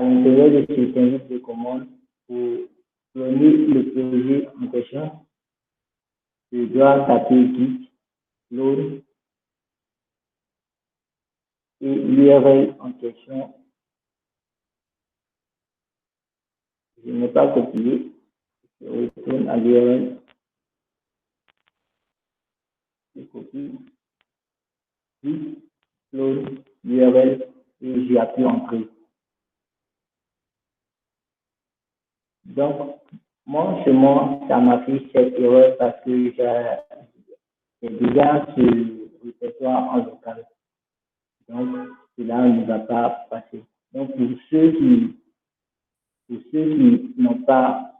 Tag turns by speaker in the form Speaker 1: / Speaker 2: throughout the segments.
Speaker 1: l'intérieur de cette invite de commande, pour donner le projet en question, je dois taper git load et l'URL en question. Je n'ai pas copié, je retourne à l'URL, je copie, git load l'URL et j'appuie entrée. Donc, moi, ça m'a fait cette erreur parce que j'ai déjà ce répertoire en local. Donc, cela ne va pas passer. Donc, pour ceux qui n'ont pas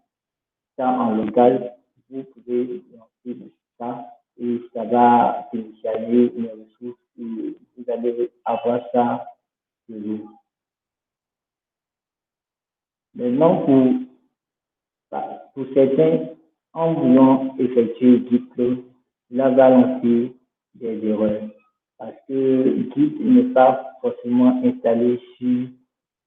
Speaker 1: ça en local, vous pouvez lancer ça et ça va télécharger une ressource et vous allez avoir ça de vous. Maintenant, pour certains, en voulant effectuer Git clone, cela va lancer des erreurs parce que Git n'est pas forcément installé sur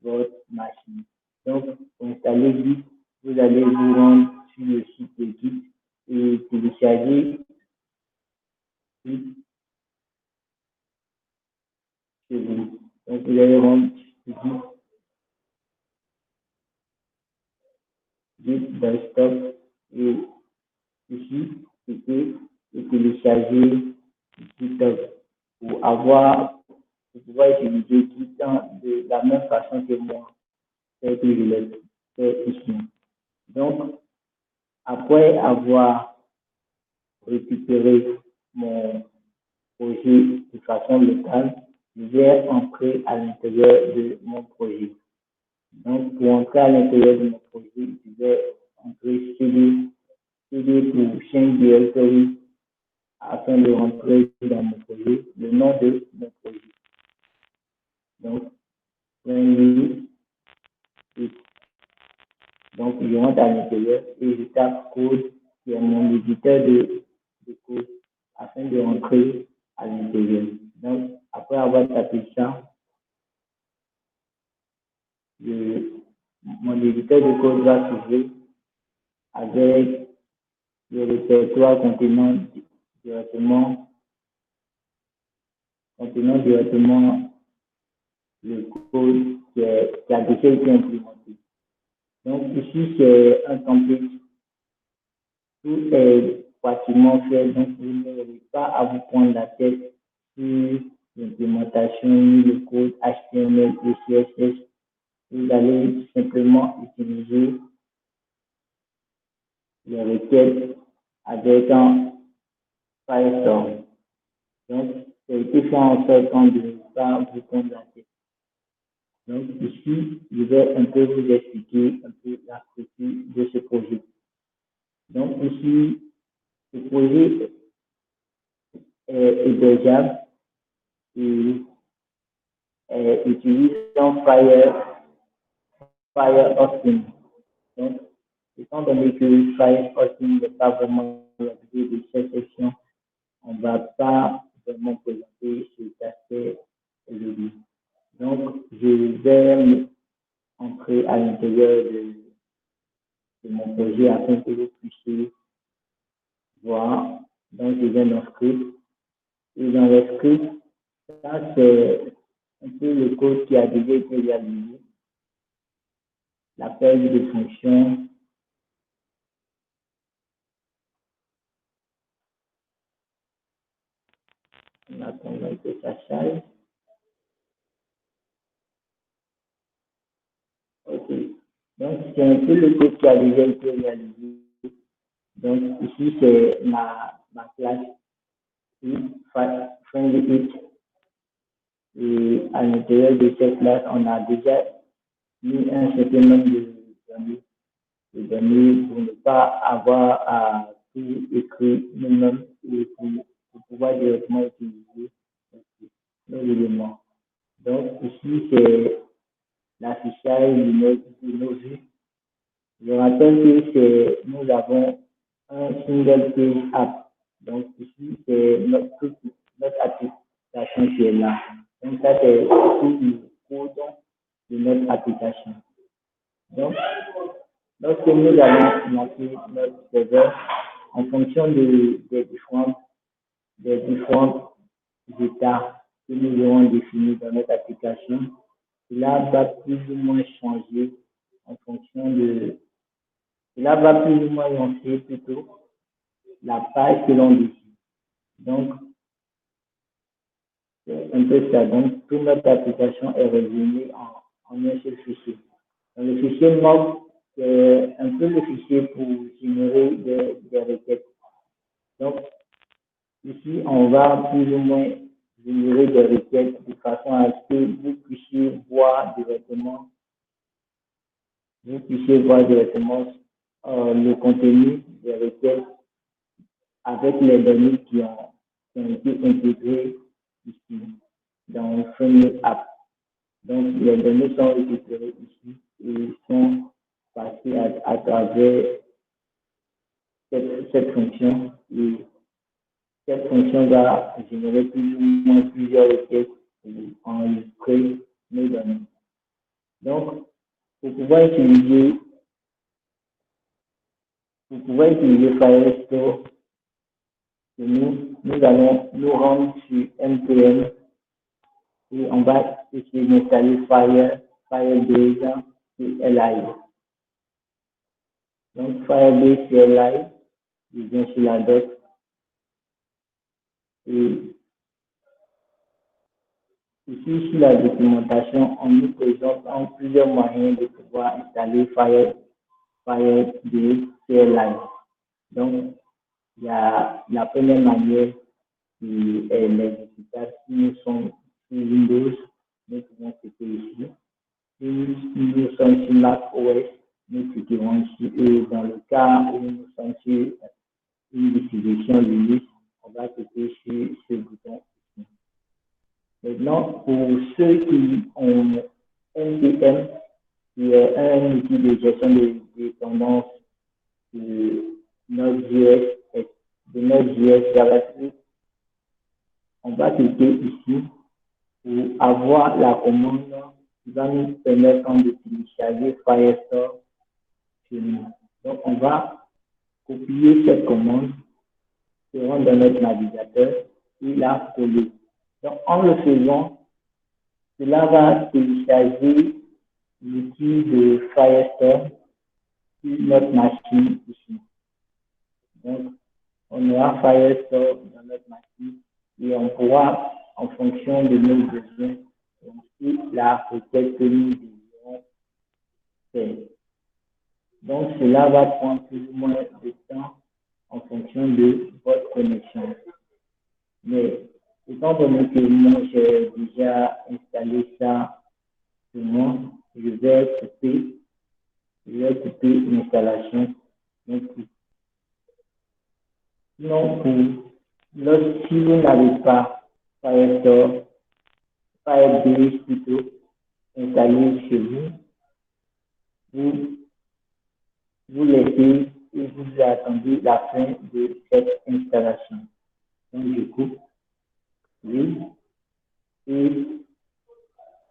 Speaker 1: votre machine. Donc, pour installer Git, vous allez vous rendre sur le site de Git et télécharger Git chez vous. Donc, vous allez rendre sur Git desktop et ici, c'était de télécharger GitHub pour pouvoir utiliser Git de la même façon que moi, c'est que je l'ai fait ici. Donc, après avoir récupéré mon projet de façon locale, je vais entrer à l'intérieur de mon projet. Donc, pour entrer à l'intérieur de mon projet, je vais entrer CD pour change directory afin de rentrer dans mon projet, le nom de mon projet. Donc, friendly. Donc, je rentre à l'intérieur et je tape code qui est mon éditeur de code afin de rentrer à l'intérieur. Donc, après avoir tapé ça, mon éditeur de code va s'ouvrir avec le répertoire contenant directement le code qui a déjà été implémenté. Donc ici, c'est un template. Tout est pratiquement fait, donc vous n'aurez pas à vous prendre la tête sur l'implémentation, le code HTML et CSS. Vous allez simplement utiliser les requêtes avec un Firestorm. Donc, ça a été fait en sorte qu'on ne doit pas vous prendre la tête. Donc, ici, je vais un peu vous expliquer un peu la structure de ce projet. Donc, ici, ce projet est hébergeable et utilise un Fire Hosting. Donc, étant donné que Fire Hosting n'est pas vraiment l'objet de cette section, on ne va pas vraiment présenter cet aspect aujourd'hui. Donc, je vais entrer à l'intérieur de mon projet afin que vous puissiez voir. Donc, je vais dans script. Et dans le script, ça, c'est un peu le code qui a déjà été réalisé. L'appel de fonction. On attend que ça charge. OK. Donc, c'est un peu le code qui a déjà été réalisé. Donc, ici, c'est ma classe Friendly It. Et à l'intérieur de cette classe, on a déjà mis un certain nombre de données pour ne pas avoir à tout écrire nous-mêmes et pour pouvoir directement utiliser nos éléments. Donc, ici, c'est l'affichage de nos vues. Je rappelle que nous avons un single page app. Donc, ici, c'est notre application qui est là. Donc, ça, c'est tout le code de notre application. Donc, lorsque nous allons lancer notre serveur, en fonction des différents états que nous aurons définis dans notre application, cela va plus ou moins changer en fonction de... Cela va plus ou moins lancer plutôt la page que l'on décide. Donc, c'est un peu ça. Donc, toute notre application est résumée en un seul fichier. Donc, le fichier mock, c'est un peu le fichier pour générer des requêtes. Donc, ici, on va plus ou moins générer des requêtes de façon à ce que vous puissiez voir directement le contenu des requêtes avec les données qui ont été intégrées ici dans Framework App. Donc, les données sont récupérées ici et sont passées à travers cette fonction. Et cette fonction va générer plus ou moins plusieurs requêtes pour enregistrer nos données. Donc, pour pouvoir utiliser Firestore, nous allons nous rendre sur npm et on va essayer d'installer Firebase CLI. Donc, Firebase CLI, je viens sur la doc et ici, sur la documentation, on nous présente en plusieurs moyens de pouvoir installer Firebase CLI. Donc, il y a la première manière qui est l'exécutable. Si nous sommes sur Windows, nous pouvons cliquer ici. Si nous sommes sur Mac OS, nous cliquerons ici. Et dans le cas où nous sommes sur une distribution Linux, on va cliquer sur ce bouton ici. Maintenant, pour ceux qui ont NPM, qui est un outil de gestion des dépendances de Node.js JavaScript, on va cliquer ici pour avoir la commande qui va nous permettre de télécharger Firestore chez nous. Donc, on va copier cette commande, se rendre dans notre navigateur et la coller. Donc, en le faisant, cela va télécharger l'outil de Firestore sur notre machine ici. Donc, on aura Firestore dans notre machine et on pourra, en fonction de nos besoins, lancer la requête que nous désirons faire. Donc, cela va prendre plus ou moins de temps en fonction de votre connexion. Mais, étant donné que moi, j'ai déjà installé ça sur moi, je vais couper l'installation. Sinon, si vous n'avez pas Firebase plutôt installé chez vous laissez et vous attendez la fin de cette installation. Donc, je coupe. Oui. Et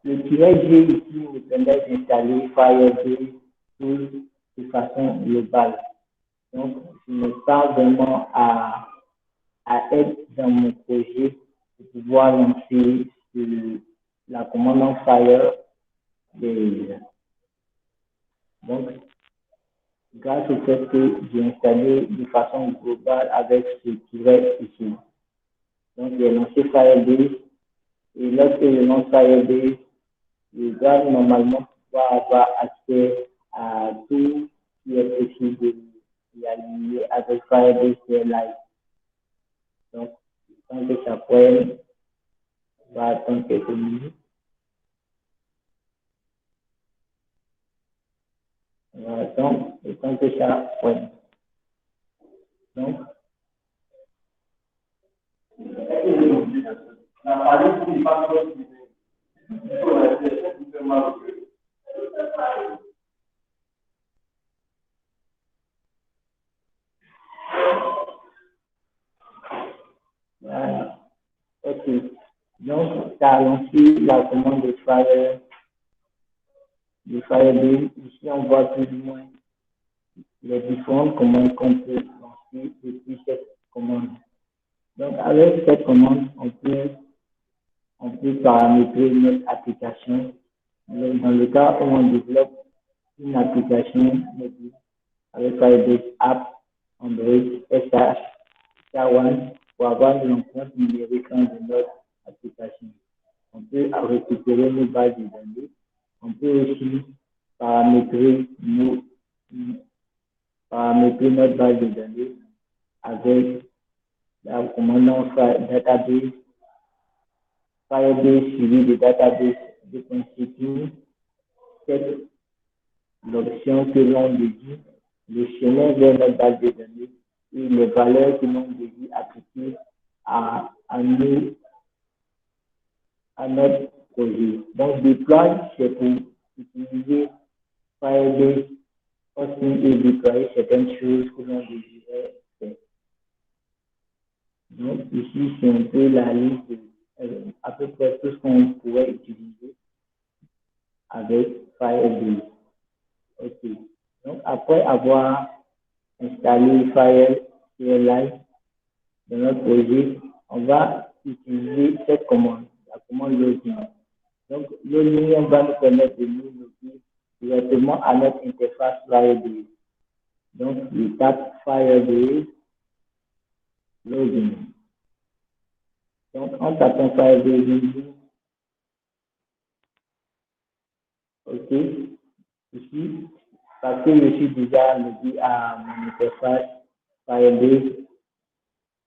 Speaker 1: le tiret G ici nous permet d'installer Firebase de façon globale. Donc, je n'ai pas vraiment à être dans mon projet pour pouvoir lancer la commande en Firebase. Donc, grâce au fait que j'ai installé de façon globale avec ce tiret ici. Donc, j'ai lancé Firebase et lorsque je lance Firebase, je dois normalement pouvoir avoir accès à tout ce qui est possible de aligner avec Firebase CLI. Donc, tant que ça prenne, on va attendre quelques minutes. On va attendre et tant que ça prenne. Donc, voilà. Ok. Donc, ça a lancé la commande de Firebase de Firebase. Ici, on voit plus ou moins les différentes commandes qu'on peut lancer depuis cette commande. Donc, avec cette commande, on peut paramétrer notre application. Dans le cas où on développe une application mobile avec Firebase App, Android, SH, SHA-1 pour avoir l'empreinte numérique de notre application. On peut récupérer nos bases de données. On peut aussi paramétrer notre base de données avec la commande database, Firebase suivi de database de constitue l'option que l'on désire, le chemin vers notre base de données et les valeurs que l'on désire appliquer à notre projet. Donc, deploy, c'est pour utiliser Firebase hosting et déployer certaines choses que l'on désirait faire. Donc, ici, c'est un peu la liste de à peu près tout ce qu'on pourrait utiliser avec Firebase. OK. Donc, après avoir installé FireLight dans notre projet, on va utiliser cette commande, la commande login. Donc, login va nous permettre de nous loguer directement à notre interface Firebase. Donc, je tape Firebase login. Donc, en tapant Firebase login, OK, ici, parce que je suis déjà logué à mon interface Firebase,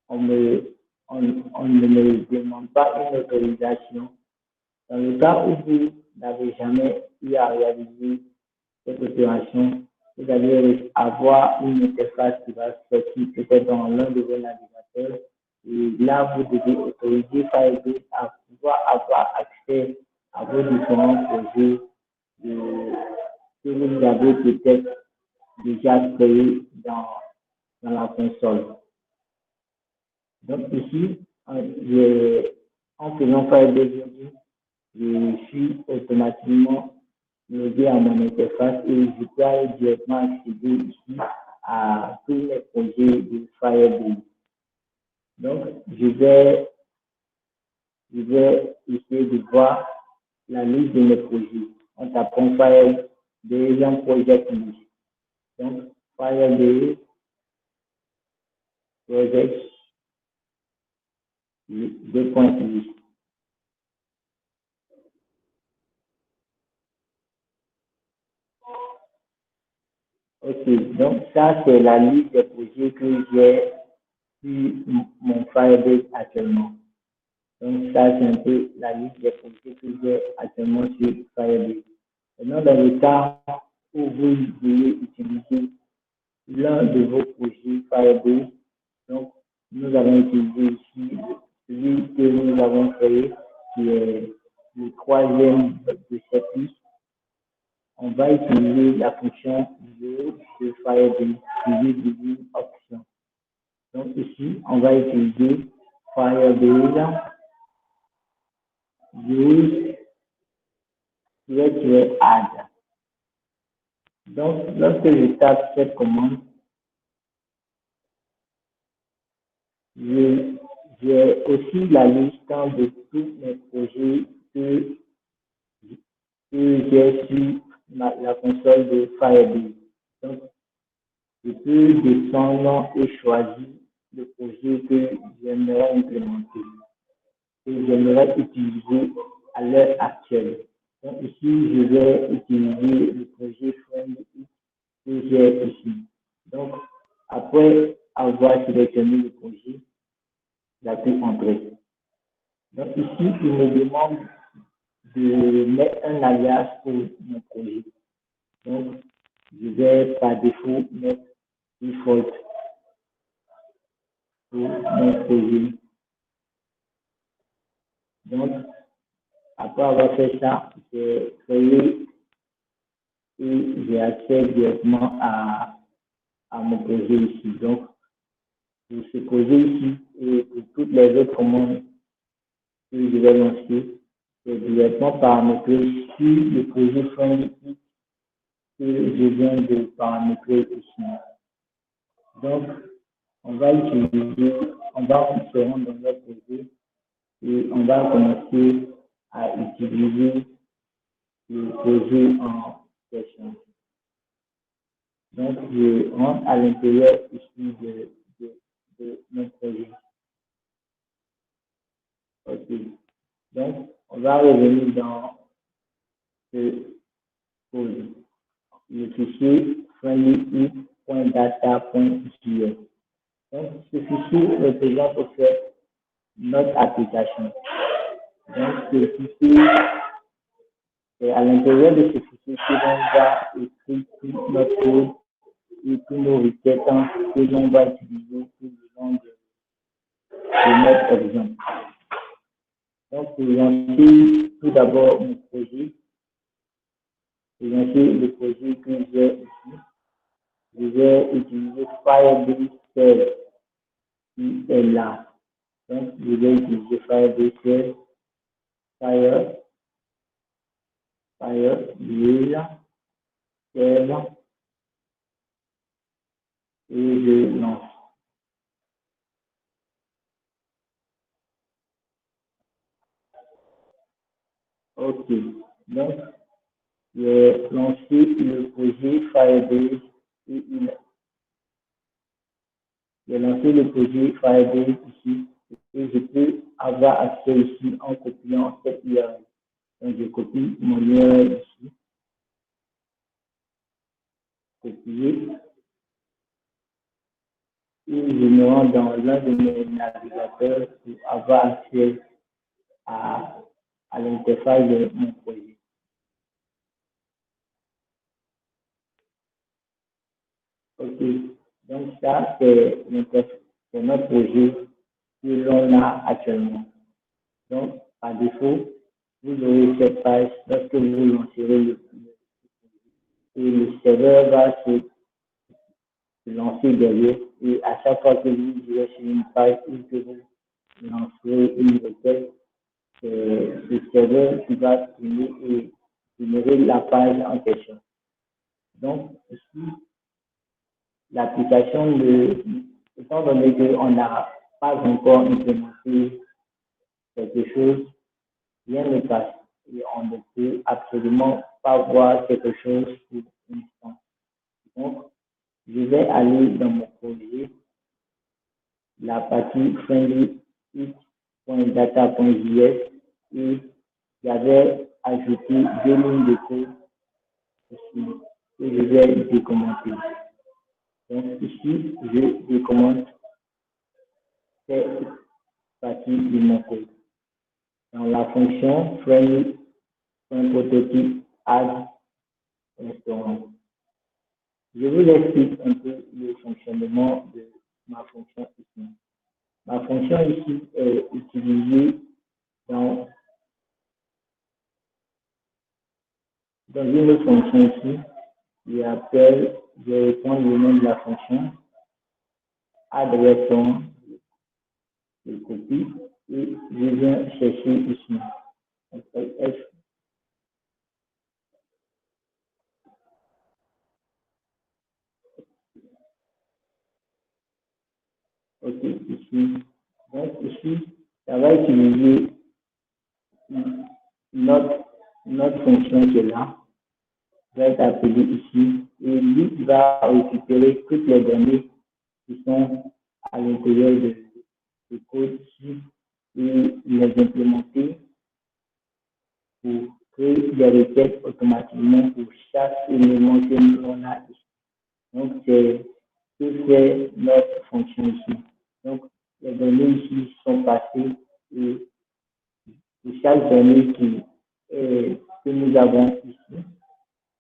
Speaker 1: on ne me demande pas une autorisation. Dans le cas où vous n'avez jamais eu à réaliser cette opération, vous allez avoir une interface qui va sortir peut-être dans l'un de vos navigateurs. Et là, vous devez autoriser Firebase à pouvoir avoir accès à vos différents projets que vous avez peut-être déjà créés dans la console. Donc ici, en faisant Firebase login, je suis automatiquement logué à mon interface et je peux directement accéder ici à tous les projets de Firebase. Donc, je vais essayer de voir la liste de mes projets en tapant Firebase en project list. Donc, Firebase project 2.list. OK, donc ça, c'est la liste des projets que j'ai sur mon Firebase actuellement. Donc, ça, c'est un peu la liste des projets que j'ai actuellement sur Firebase. Maintenant, dans le cas où vous voulez utiliser l'un de vos projets Firebase, donc, nous allons utiliser ici celui que nous avons créé, qui est le troisième de cette liste. On va utiliser la fonction de Firebase suivie d'une option. Donc ici, on va utiliser Firebase use-add. Donc, lorsque je tape cette commande, j'ai aussi la liste de tous mes projets que j'ai sur la console de Firebase. Donc, je peux descendre et choisir le projet que j'aimerais implémenter, que j'aimerais utiliser à l'heure actuelle. Donc ici, je vais utiliser le projet Friendly que j'ai ici. Donc, après avoir sélectionné le projet, j'appuie Entrée. Donc ici, il me demande de mettre un alias pour mon projet. Donc, je vais par défaut mettre default pour mon projet. Donc, après avoir fait ça, j'ai créé et j'ai accès directement à mon projet ici. Donc, pour ce projet ici et pour toutes les autres commandes que je vais lancer, c'est directement paramétré sur le projet Friendly que je viens de paramétrer ici. Donc, on va se rendre dans notre projet et on va commencer à utiliser le projet en question. Donc, je rentre à l'intérieur ici de mon projet. OK. Donc, on va revenir dans ce projet. Le fichier friendly.data.js. Donc, ce fichier représente au fait notre application. Donc, ce fichier, c'est à l'intérieur de ce fichier que l'on va écrire tout notre code et tous nos requêtes que l'on va utiliser tout le long de notre exemple. Donc, pour lancer tout d'abord mon projet, pour lancer le projet que j'ai ici, je vais utiliser Firebase Shell qui est là. Donc, je vais utiliser Firebase Shell, Shell, et je lance. OK. Donc, j'ai lancé le projet Firebase et j'ai lancé le projet Firebase ici et je peux avoir accès ici en copiant cette URL. Donc, je copie mon URL ici, copier, et je me rends dans l'un de mes navigateurs pour avoir accès à l'interface de mon projet. OK. Donc, ça, c'est notre projet que l'on a actuellement. Donc, par défaut, vous aurez cette page lorsque vous lancerez et le serveur va se lancer derrière. Et à chaque fois que vous irez sur une page ou que vous lancerez une requête, c'est le serveur qui va tourner et générer la page en question. Donc, ici, l'application, étant donné qu'on n'a pas encore implémenté quelque chose, rien ne passe et on ne peut absolument pas voir quelque chose pour l'instant. Donc, je vais aller dans mon projet, la partie friendly.data.js et j'avais ajouté 2 lignes de code ici que je vais décommenter. Donc ici, je décommente cette partie de mon code. Dans la fonction friendly.prototype add restaurant. Je vous explique un peu le fonctionnement de ma fonction ici. Ma fonction ici est utilisée dans une autre fonction ici. Je réponds le nom de la fonction, add restaurant, je copie et je viens chercher ici. F. OK, ici. Donc ici, ça va utiliser notre fonction qui est là, va être appelée ici, et lui va récupérer toutes les données qui sont à l'intérieur de code ici et les implémenter pour créer des requêtes automatiquement pour chaque élément que l'on a ici. Donc, c'est ce que fait notre fonction ici. Donc, les données ici sont passées et pour chaque donnée que nous avons ici,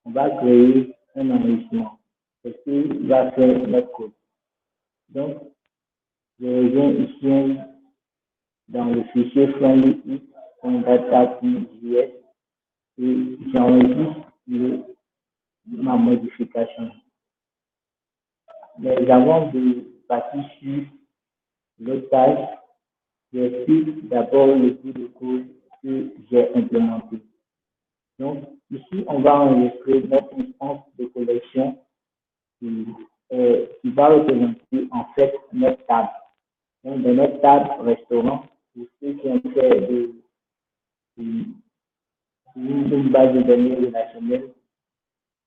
Speaker 1: on va créer un enrichissement. C'est ce qui va faire notre code. Donc, je reviens ici dans le fichier friendly.data.js et j'enregistre ma modification. Mais avant de partir sur l'autre page, j'explique d'abord le bout de code que j'ai implémenté. Donc, ici, on va enregistrer notre instance de collection qui va représenter en fait notre table. Donc, dans notre table restaurant, pour ceux qui ont fait une base de données relationnelle,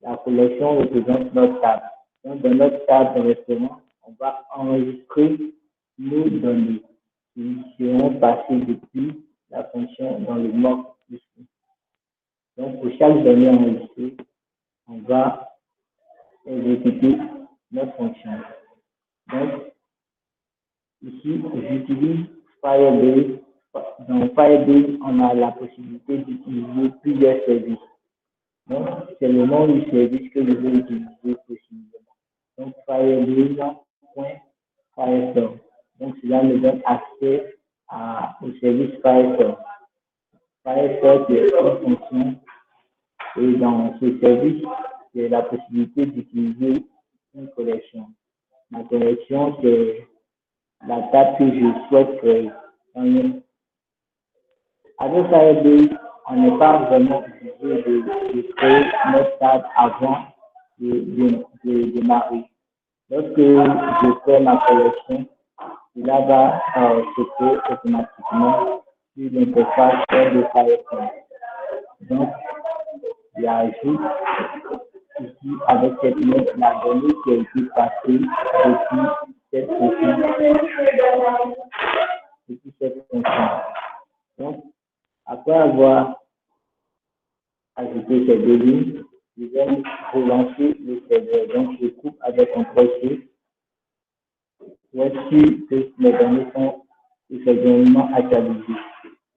Speaker 1: la collection représente notre table. Donc, dans notre table de restaurant, on va enregistrer nos données qui seront passées depuis la fonction dans le mode ici. Donc, pour chaque donnée enregistrée, on va exécuter notre fonction. Donc, ici, j'utilise Firebase. Dans Firebase, on a la possibilité d'utiliser plusieurs services. Donc, c'est le nom du service que je vais utiliser possiblement. Donc, Firebase.Firestore. Donc, cela me donne accès au service Firestore. Firestore, c'est une fonction. Et dans ce service, j'ai la possibilité d'utiliser une collection. Ma collection, c'est la table que je souhaite créer. Avec Firebase, on n'est pas vraiment obligé de créer notre table avant de démarrer. Lorsque je crée ma collection, cela va se créer automatiquement sur l'interface de Firebase. Donc, j'ajoute ici avec cette ligne la donnée qui a été passée depuis cette fonction. Donc, après avoir ajouté ces deux lignes, je vais relancer le serveur. Donc, je coupe avec un crochet pour être sûr que mes données sont effectivement actualisées.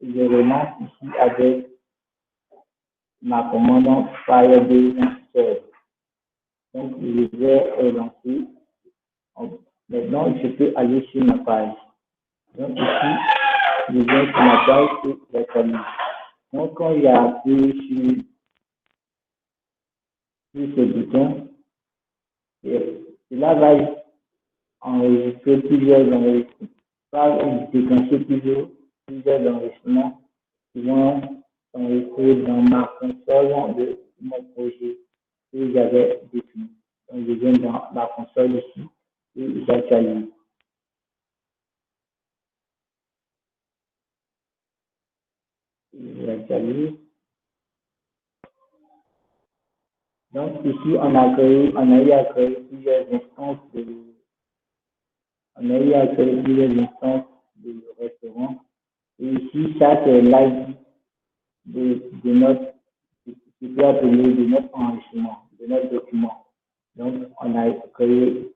Speaker 1: Et je relance ici avec ma commande Firebase Serve. Donc, je vais relancer. Maintenant, je peux aller sur ma page. Donc, ici, je viens sur ma page et j'actualise. Donc, quand j'ai appuyé sur ce bouton, cela va enregistrer plusieurs enregistrements, va déclencher plusieurs enregistrements qui vont s'enregistrer dans ma console de mon projet que j'avais défini. Donc, je viens dans la console ici et j'actualise. J'actualise. Donc, ici, on a eu à créer plusieurs instances de restaurant. Et ici, ça, c'est l'ID de notre, qui peut appeler de notre enregistrement, de notre document. Donc, on a créé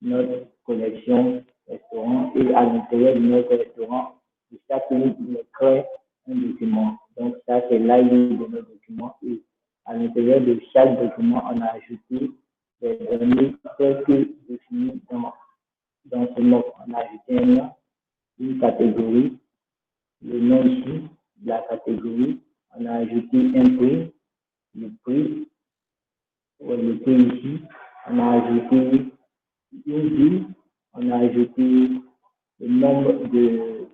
Speaker 1: notre collection restaurant et à l'intérieur de notre restaurant, chaque ligne, il crée un document. Donc, ça, c'est l'ID de notre document. Et à l'intérieur de chaque document, on a ajouté des données telles que définies dans ce mot. On a ajouté un nom, une catégorie, le nom ici, la catégorie. On a ajouté un prix, le prix ici. On a ajouté une ville, on a ajouté le nombre de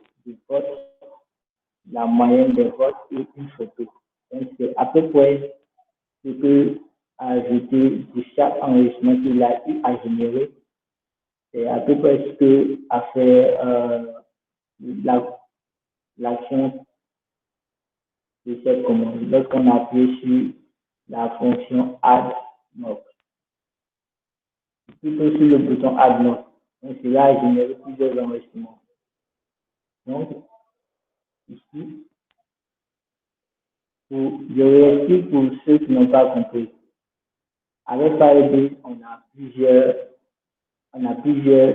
Speaker 1: votes, la moyenne des votes et une photo. Donc, c'est à peu près ce que ajouter de chaque enregistrement qu'il a eu à générer. C'est à peu près ce que a fait l'action de cette commande. Lorsqu'on appuie sur la fonction add note, plutôt sur le bouton add note. Donc, cela a généré plusieurs enregistrements. Donc, ici, je réexplique pour ceux qui n'ont pas compris. Avec Firebase, on a plusieurs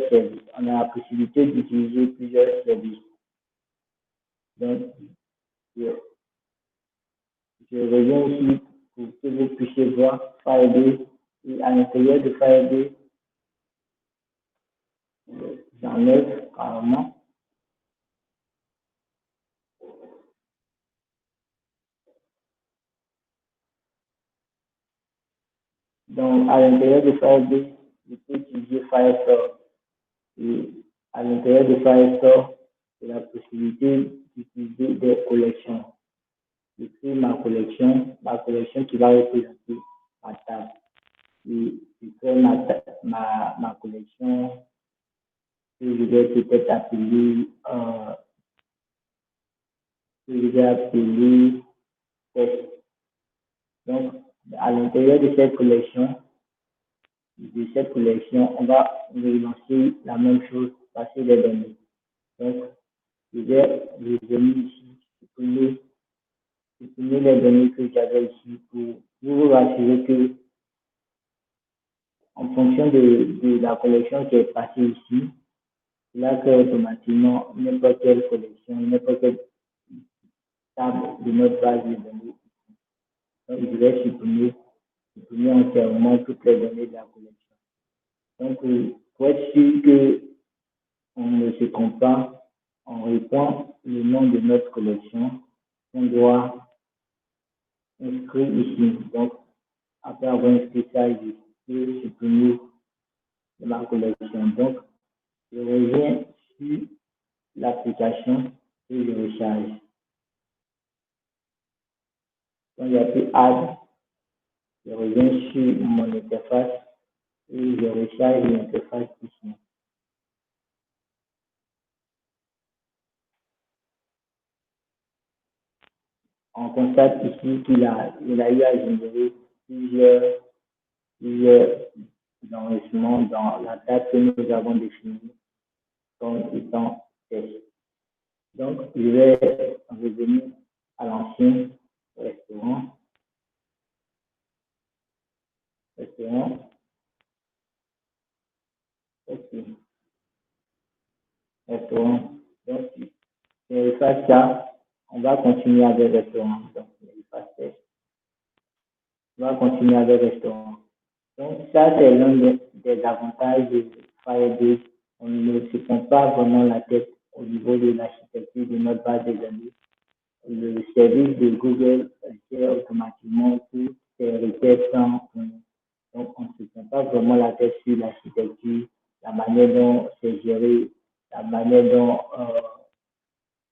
Speaker 1: services. On a la possibilité d'utiliser plusieurs services. Donc, je reviens ici pour que vous puissiez voir Firebase. Et à l'intérieur de Firebase, j'enlève carrément. Donc, à l'intérieur de Firebase, je peux utiliser Firestore. Et à l'intérieur de Firestore, j'ai la possibilité d'utiliser des collections. Je crée ma collection qui va représenter ma table. ma collection que je vais peut-être appeler, test. Donc, à l'intérieur de cette collection, on va relancer la même chose, passer les données. Donc, je vais revenir ici, supprimer les données que j'avais ici pour vous rassurer que, en fonction de la collection qui est passée ici, là que automatiquement n'importe quelle collection, n'importe quelle table de notre base de données. Donc, je vais supprimer entièrement toutes les données de la collection. Donc, pour être sûr qu'on ne se trompe pas, on reprend le nom de notre collection qu'on doit inscrire ici. Donc, après avoir inscrit ça, je peux supprimer de ma collection. Donc, je reviens sur l'application et je recharge. Donc, il y a plus Add. Je reviens sur mon interface et je recharge l'interface ici. On constate ici qu'il a eu à générer plusieurs enregistrements dans la date que nous avons définie comme étant test. Donc, je vais revenir à l'ancien restaurant. Ok. Restaurant. Donc, si je fais ça, on va continuer avec restaurant. Donc, on va continuer avec restaurant. Donc, ça, c'est l'un des avantages de Firebase. On ne se prend pas vraiment la tête au niveau de l'architecture de notre base de données. Le service de Google gère automatiquement toutes ces requêtes sans. Donc, on ne se prend pas vraiment la tête sur l'architecture, la manière dont c'est géré, la manière dont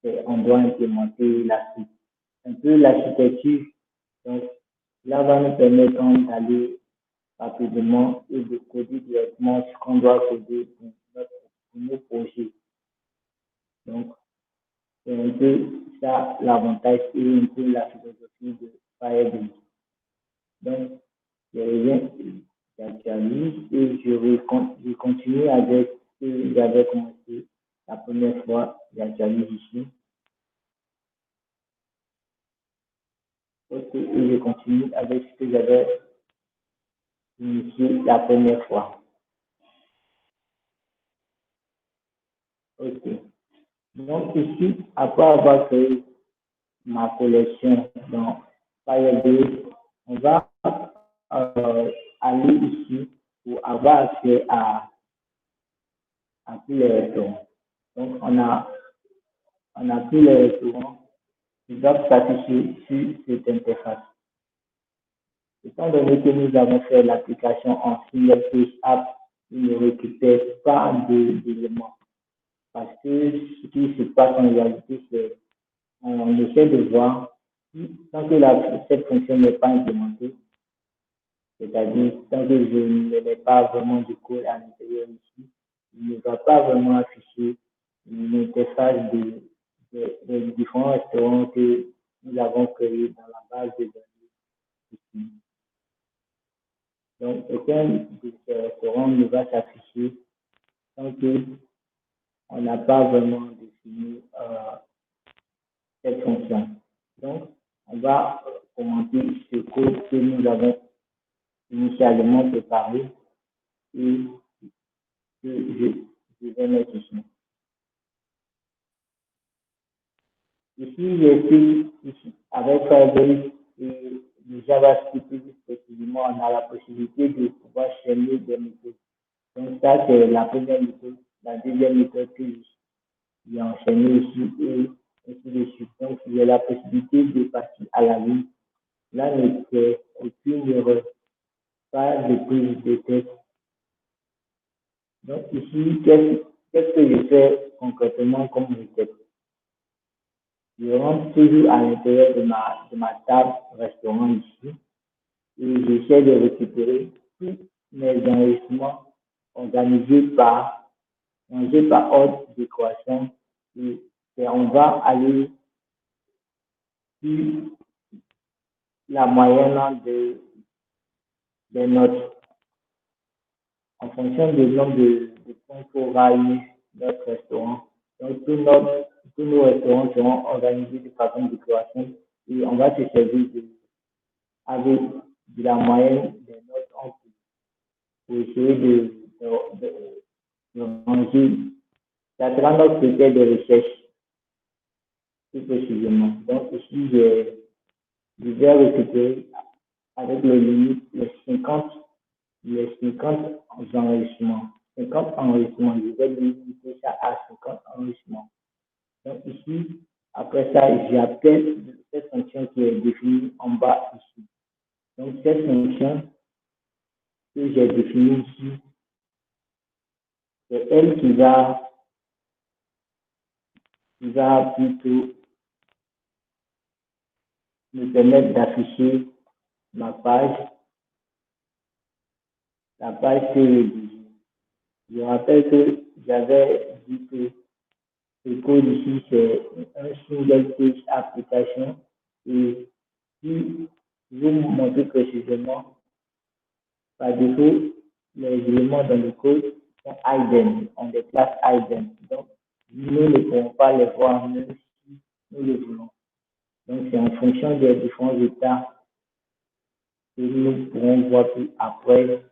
Speaker 1: on doit implémenter la suite. Un peu l'architecture. Donc, là va nous permettre d'aller rapidement et de coder directement ce qu'on doit coder pour nos projets. Donc, c'est un peu ça l'avantage et un peu la philosophie de Firebase. Donc, je reviens, j'actualise et je continue avec ce que j'avais commencé la première fois. J'actualise ici. Ok, et je continue avec ce que j'avais initié la première fois. Ok. Donc ici, après avoir créé ma collection dans Firebase, on va aller ici pour avoir accès à tous les restaurants. Donc on a tous les restaurants qui doivent s'afficher sur cette interface. Étant donné que nous avons fait l'application en single page app, il ne récupère pas d'éléments. Parce que ce qui se passe en réalité, c'est qu'on essaie de voir si, tant que cette fonction n'est pas implémentée, c'est-à-dire tant que je ne mets pas vraiment du code à l'intérieur ici, il ne va pas vraiment afficher une interface des différents restaurants que nous avons créés dans la base de données ici. Donc, aucun de ces restaurants ne va s'afficher tant qu'on n'a pas vraiment défini cette fonction. Donc, on va commenter ce code que nous avons initialement préparé et que je vais mettre ici. Ici, j'ai pris avec Firebase et le JavaScript plus précisément, on a la possibilité de pouvoir chaîner des méthodes. Donc, ça, c'est la première méthode. La deuxième méthode que j'ai enchaînée ici et ainsi de suite. Donc, j'ai la possibilité de passer à la ligne. Là, il n'y a aucune erreur, pas de prise de tête. Donc, ici, qu'est-ce que je fais concrètement comme requête? Je rentre toujours à l'intérieur de ma table restaurant ici et j'essaie de récupérer toutes mes enregistrements organisés par ordre de croissance. Et on va aller sur la moyenne des notes en fonction du nombre de points qu'aura eu notre restaurant. Donc, tous nos restaurants seront organisés de façon de croissance et on va se servir avec de la moyenne des notes en plus pour essayer de ranger. Ça sera notre critère de recherche, plus précisément. Donc, ici, je vais récupérer avec les limites les 50 enregistrements. 50 enregistrements, je vais limiter ça à 50 enregistrements. Donc ici, après ça, j'appelle cette fonction qui est définie en bas ici. Donc cette fonction que j'ai définie ici, c'est elle qui va plutôt me permettre d'afficher la page rédigée. Je rappelle que j'avais dit que le code ici, c'est un single page application. Et si vous montrez précisément, par défaut, les éléments dans le code sont hidden, ont des classes hidden. Donc, nous ne pourrons pas les voir même si nous le voulons. Donc, c'est en fonction des différents états que nous pourrons voir plus après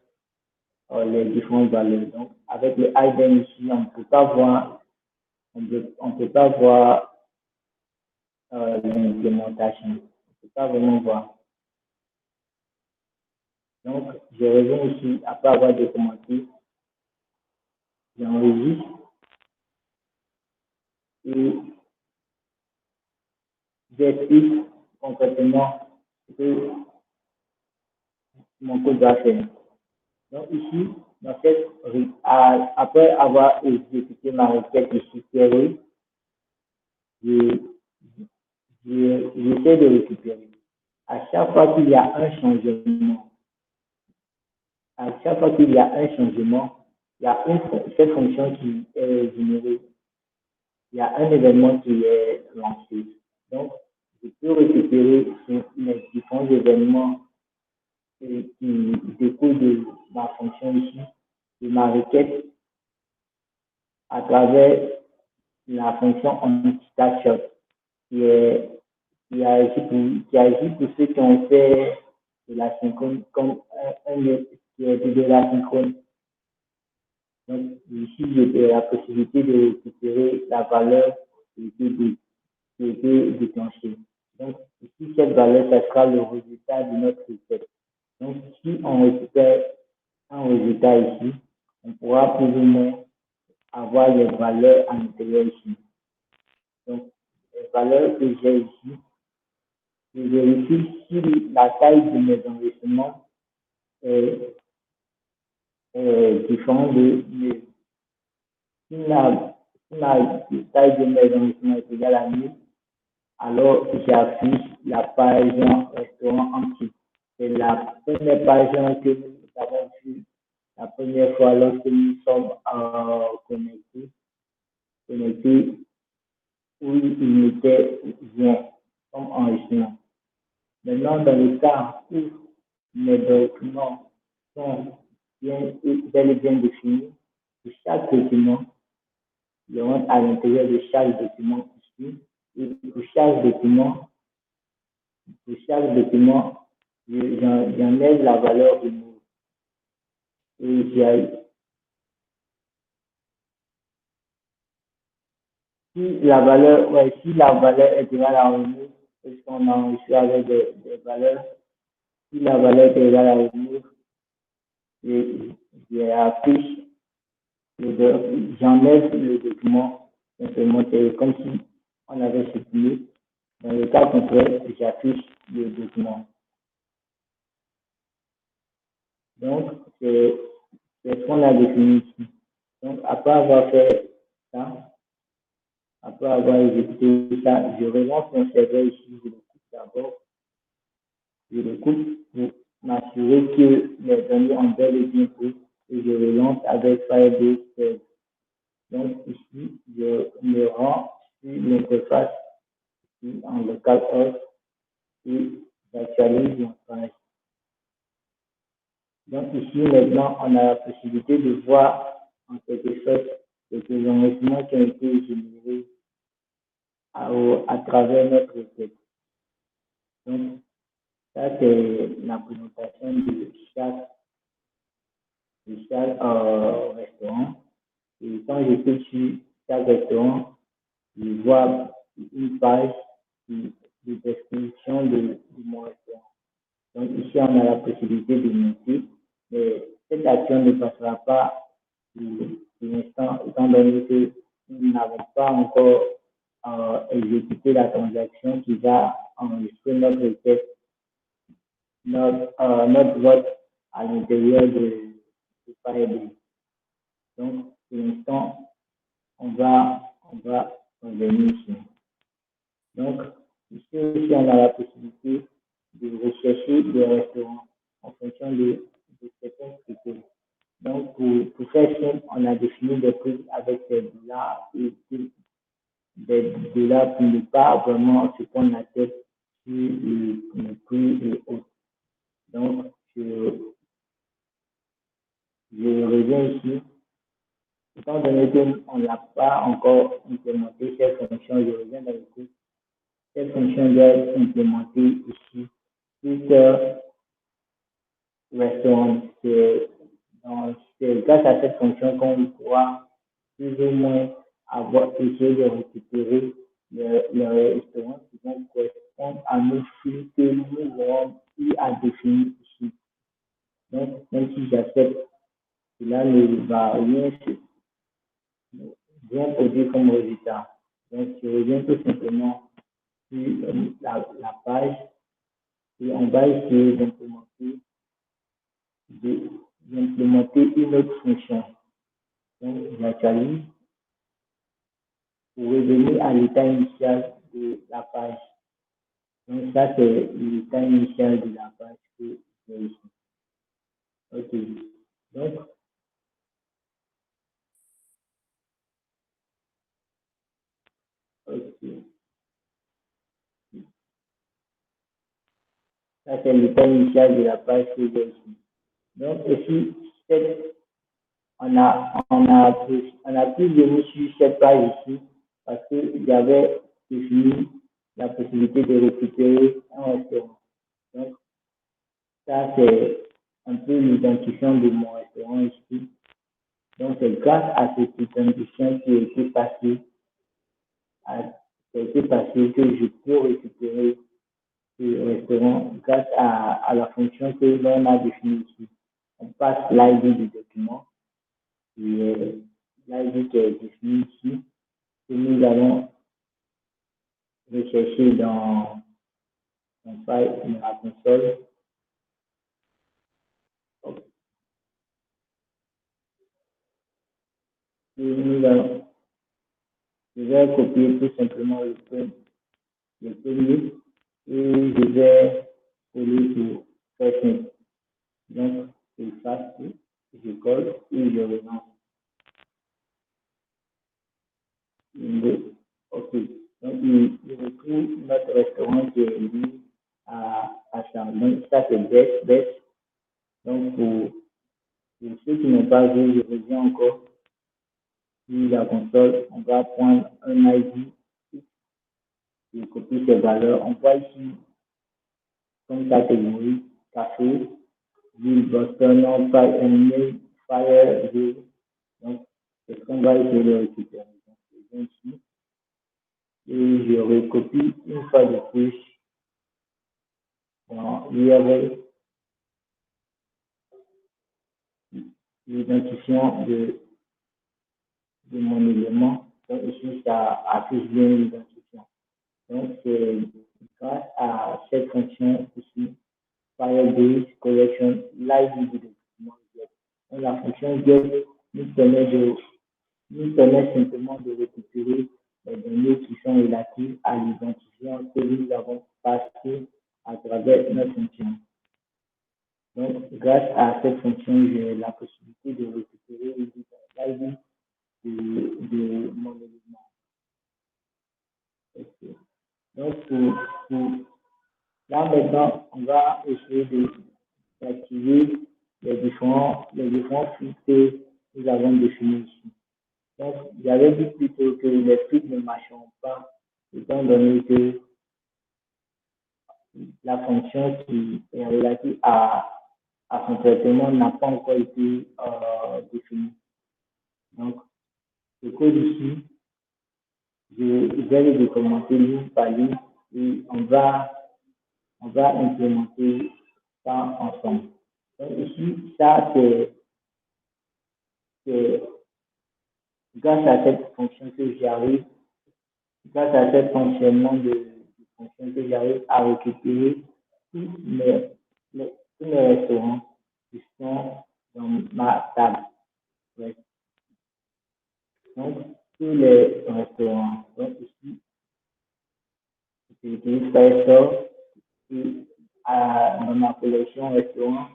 Speaker 1: les différentes valeurs. Donc, avec le hidden ici, on ne peut pas voir, l'implémentation. On ne peut pas vraiment voir. Donc, je reviens ici, après avoir documenté, j'enregistre et j'explique concrètement ce que mon code va faire. Donc ici, après avoir exécuté ma requête ici, j'essaie de récupérer. À chaque fois qu'il y a un changement, il y a cette fonction qui est générée. Il y a un événement qui est lancé. Donc, je peux récupérer les différents événements qui découlent de ma fonction ici, de ma requête, à travers la fonction onStartShot qui agit pour ceux qui ont fait de la synchrone comme qui est de la synchrone. Donc, ici, j'ai la possibilité de récupérer la valeur qui a été déclenchée. Donc, ici, cette valeur, ça sera le résultat de notre requête. Donc, si on récupère un résultat ici, on pourra plus ou moins avoir les valeurs à l'intérieur ici. Donc, les valeurs que j'ai ici, je vérifie si la taille de mes enregistrements est différente de mes. Si la taille de mes enregistrements est égale à 1000, alors j'affiche la page restaurant entier. C'est la première page que nous avons vue la première fois lorsque nous sommes connectés, où il n'était rien comme enregistrement. Maintenant, dans le cas où mes documents sont bel et bien définis, pour chaque document, je rentre à l'intérieur de chaque document ici, et pour chaque document, j'enlève la valeur de mot. Et si la valeur est égale à 1, parce qu'on a enregistré avec des valeurs, si la valeur est égale à 1, j'affiche, j'enlève le document, simplement, c'est comme si on avait supprimé. Dans le cas contraire, j'affiche le document. Donc, c'est ce qu'on a défini ici. Donc, après avoir fait ça, après avoir exécuté ça, je relance mon serveur ici, je le coupe d'abord. Je le coupe pour m'assurer que les données ont bel et bien pris et je relance avec Firebase Sales. Donc ici, je me rends sur l'interface en localhost et j'actualise ma page. Donc ici, maintenant, on a la possibilité de voir en quelque sorte les enregistrements qui ont été générés à travers notre requête. Donc, ça, c'est la présentation de chaque restaurant. Et quand je clique sur chaque restaurant, je vois une page de description de mon restaurant. Donc ici, on a la possibilité de monter, mais cette action ne passera pas pour l'instant, étant donné que nous n'avons pas encore exécuté la transaction qui va enregistrer notre requête, notre vote à l'intérieur de Firebase. Donc, pour l'instant, on va revenir ici. Donc, ici aussi, on a la possibilité de rechercher des restaurants en fonction de certains critères. Donc, pour faire simple, on a défini des prix avec des dollars et des dollars pour ne pas vraiment se prendre la tête sur le prix et autres. Donc, je reviens ici. Étant donné qu'on n'a pas encore implémenté cette fonction, je reviens dans le coup. Cette fonction doit être implémentée ici. Sur restaurant, c'est grâce à cette fonction qu'on pourra plus ou moins avoir essayé de récupérer les restaurants qui vont correspondre à nos flux que nous aurons eu à définir ici. Donc, même si j'accepte, cela ne va rien produire comme résultat. Donc, je reviens tout simplement sur la page et on va essayer d'implémenter une autre fonction. Donc, j'actualise pour revenir à l'état initial de la page. Donc, ça, c'est l'état initial de la page que j'ai ici. OK. Donc, OK. Ça, c'est l'état initial de la page que j'ai ici. Donc, ici, on a pu venir sur cette page ici parce qu'il y avait défini la possibilité de récupérer un restaurant. Donc, ça, c'est un peu l'identifiant de mon restaurant ici. Donc, c'est grâce à cette identifiant qui a été passée que je peux récupérer ce restaurant grâce à la fonction que l'on a définie ici. On passe l'ID du document, et l'ID qui est défini ici, que nous allons rechercher dans la console. Je vais copier tout simplement le premier et je vais coller pour faire simple. Donc, je fasse tout, je colle et je relance. OK. Donc, il retrouve notre restaurant qui est lié à ça. Donc, ça, c'est best. Donc, pour ceux qui n'ont pas vu, je reviens encore sur la console. On va prendre un ID et copier ces valeurs. On voit ici comme catégorie café, ville Boston, Fire, ville. Donc, c'est ce qu'on va essayer de récupérer. Donc, je viens ici et je recopie une fois de plus dans l'URL l'identifiant de mon élément. Donc, ici, ça affiche bien l'identifiant. Donc, c'est grâce à cette fonction ici, Firebase Collection, l'ID du document get. Donc, la fonction get nous permet simplement de récupérer les données qui sont relatives à l'identifiant que nous avons passé à travers notre fonction. Donc, grâce à cette fonction, j'ai la possibilité de récupérer l'ID de mon élément. Okay. Donc, là maintenant, on va essayer d'activer les différents flux que nous avons définis ici. Donc, j'avais dit plutôt que les flux ne marcheront pas, étant donné que la fonction qui est relative à son traitement n'a pas encore été définie. Donc, le code ici, je vais le documenter ligne par ligne et on va implémenter ça ensemble. Donc ici, ça c'est grâce à cette fonction que j'arrive, grâce à cet fonctionnement de fonction que j'arrive à récupérer tous mes restaurants qui sont dans ma table. Donc, tous les restaurants. Donc ici, j'utilise Firefox et dans ma collection restaurant,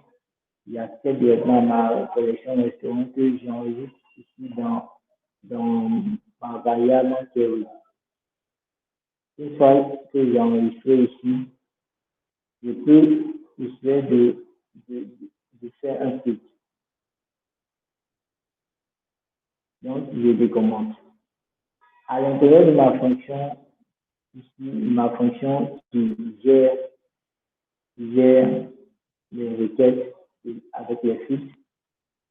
Speaker 1: il y a accès directement à ma collection restaurant que j'enregistre ici dans ma variable théorie. Une fois que j'ai enregistré ici, je peux essayer de faire un clic. Donc, je décommande. À l'intérieur de ma fonction, ici, ma fonction qui gère les requêtes avec les filtres,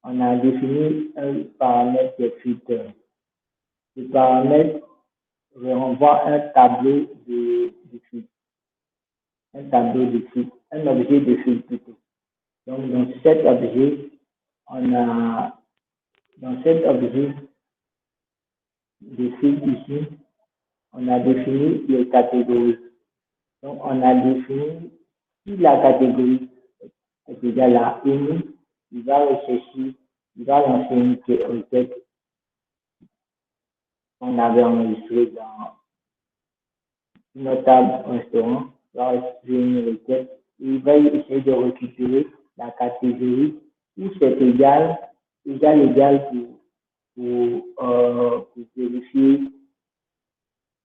Speaker 1: on a défini un paramètre des filtres. Le paramètre renvoie un tableau de filtres. Un tableau de filtres, un objet de filtre plutôt. Donc, dans cet objet de filtre ici, on a défini les catégories. Donc, on a défini si la catégorie est égale à une, il va lancer une requête qu'on avait enregistrée dans notre table restaurant, il va récupérer une requête et il va essayer de récupérer la catégorie où c'est égal pour vérifier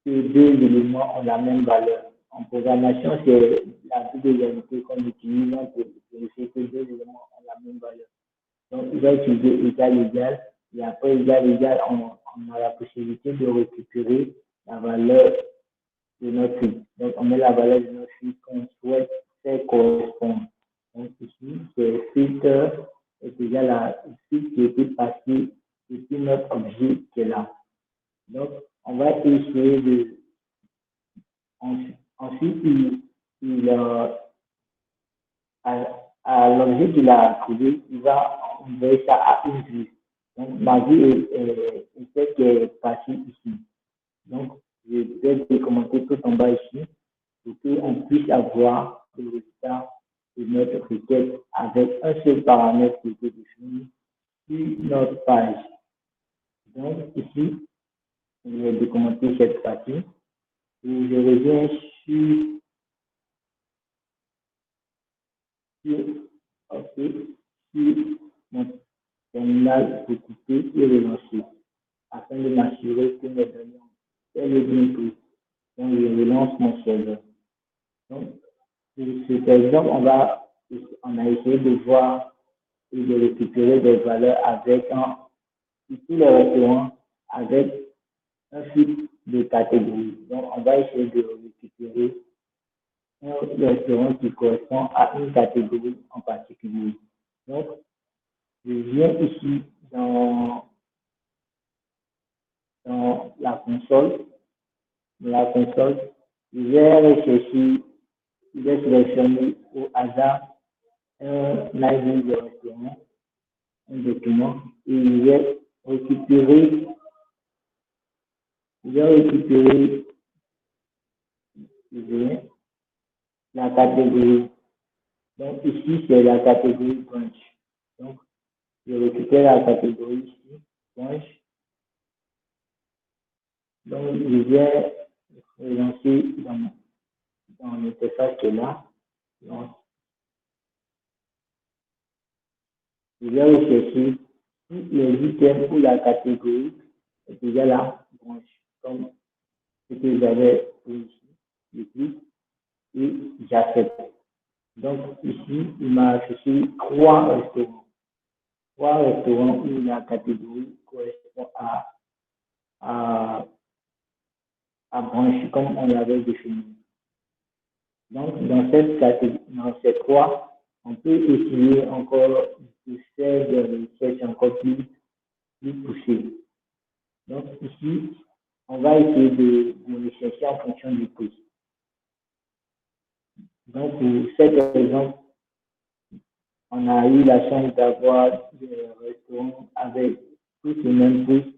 Speaker 1: que deux éléments ont la même valeur. En programmation, c'est la double égalité qu'on utilise pour vérifier que deux éléments ont la même valeur. Donc, il va utiliser égal, et après égal, on a la possibilité de récupérer la valeur de notre filtre. Donc, on met la valeur de notre filtre qu'on souhaite faire correspondre. Donc, ici, c'est filtre est égal à filtre qui a été passé depuis notre objet qui est là. Donc, on va essayer de. Ensuite, à l'objet qu'il a trouvé, il va envoyer ça à une vue. Donc, ma vue est celle qui est passée ici. Donc, je vais décommenter tout en bas ici pour qu'on puisse avoir le résultat de notre requête avec un seul paramètre qui est défini sur notre page. Donc, ici, je vais décommenter cette partie et je reviens sur mon terminal pour couper et relancer afin de m'assurer que mes données ont bien pris. Donc, je relance mon serveur. Donc, sur cet exemple, on a essayé de voir et de récupérer des valeurs avec ici les restaurants avec un flux de catégories. Donc, on va essayer de récupérer un restaurant qui correspond à une catégorie en particulier. Donc, je viens ici dans la console. Dans la console, je vais sélectionner au hasard un ID de restaurant, un document, et je vais récupérer la catégorie. Donc ici, c'est la catégorie branch. Donc, je récupère la catégorie ici, branch. Donc, je vais relancer dans l'interface qui est là. Donc, je vais rechercher si les items ou la catégorie est déjà la branche, comme ce que j'avais ici. Je clique et j'accepte. Donc ici, il m'a affiché trois restaurants. Trois restaurants où la catégorie correspond à, à branche comme on l'avait défini. Donc, dans ces trois, on peut essayer encore de faire des recherches encore plus poussées. Donc, ici, on va essayer de rechercher en fonction du prix. Donc, pour cet exemple, on a eu la chance d'avoir des restaurants avec tous les mêmes prix.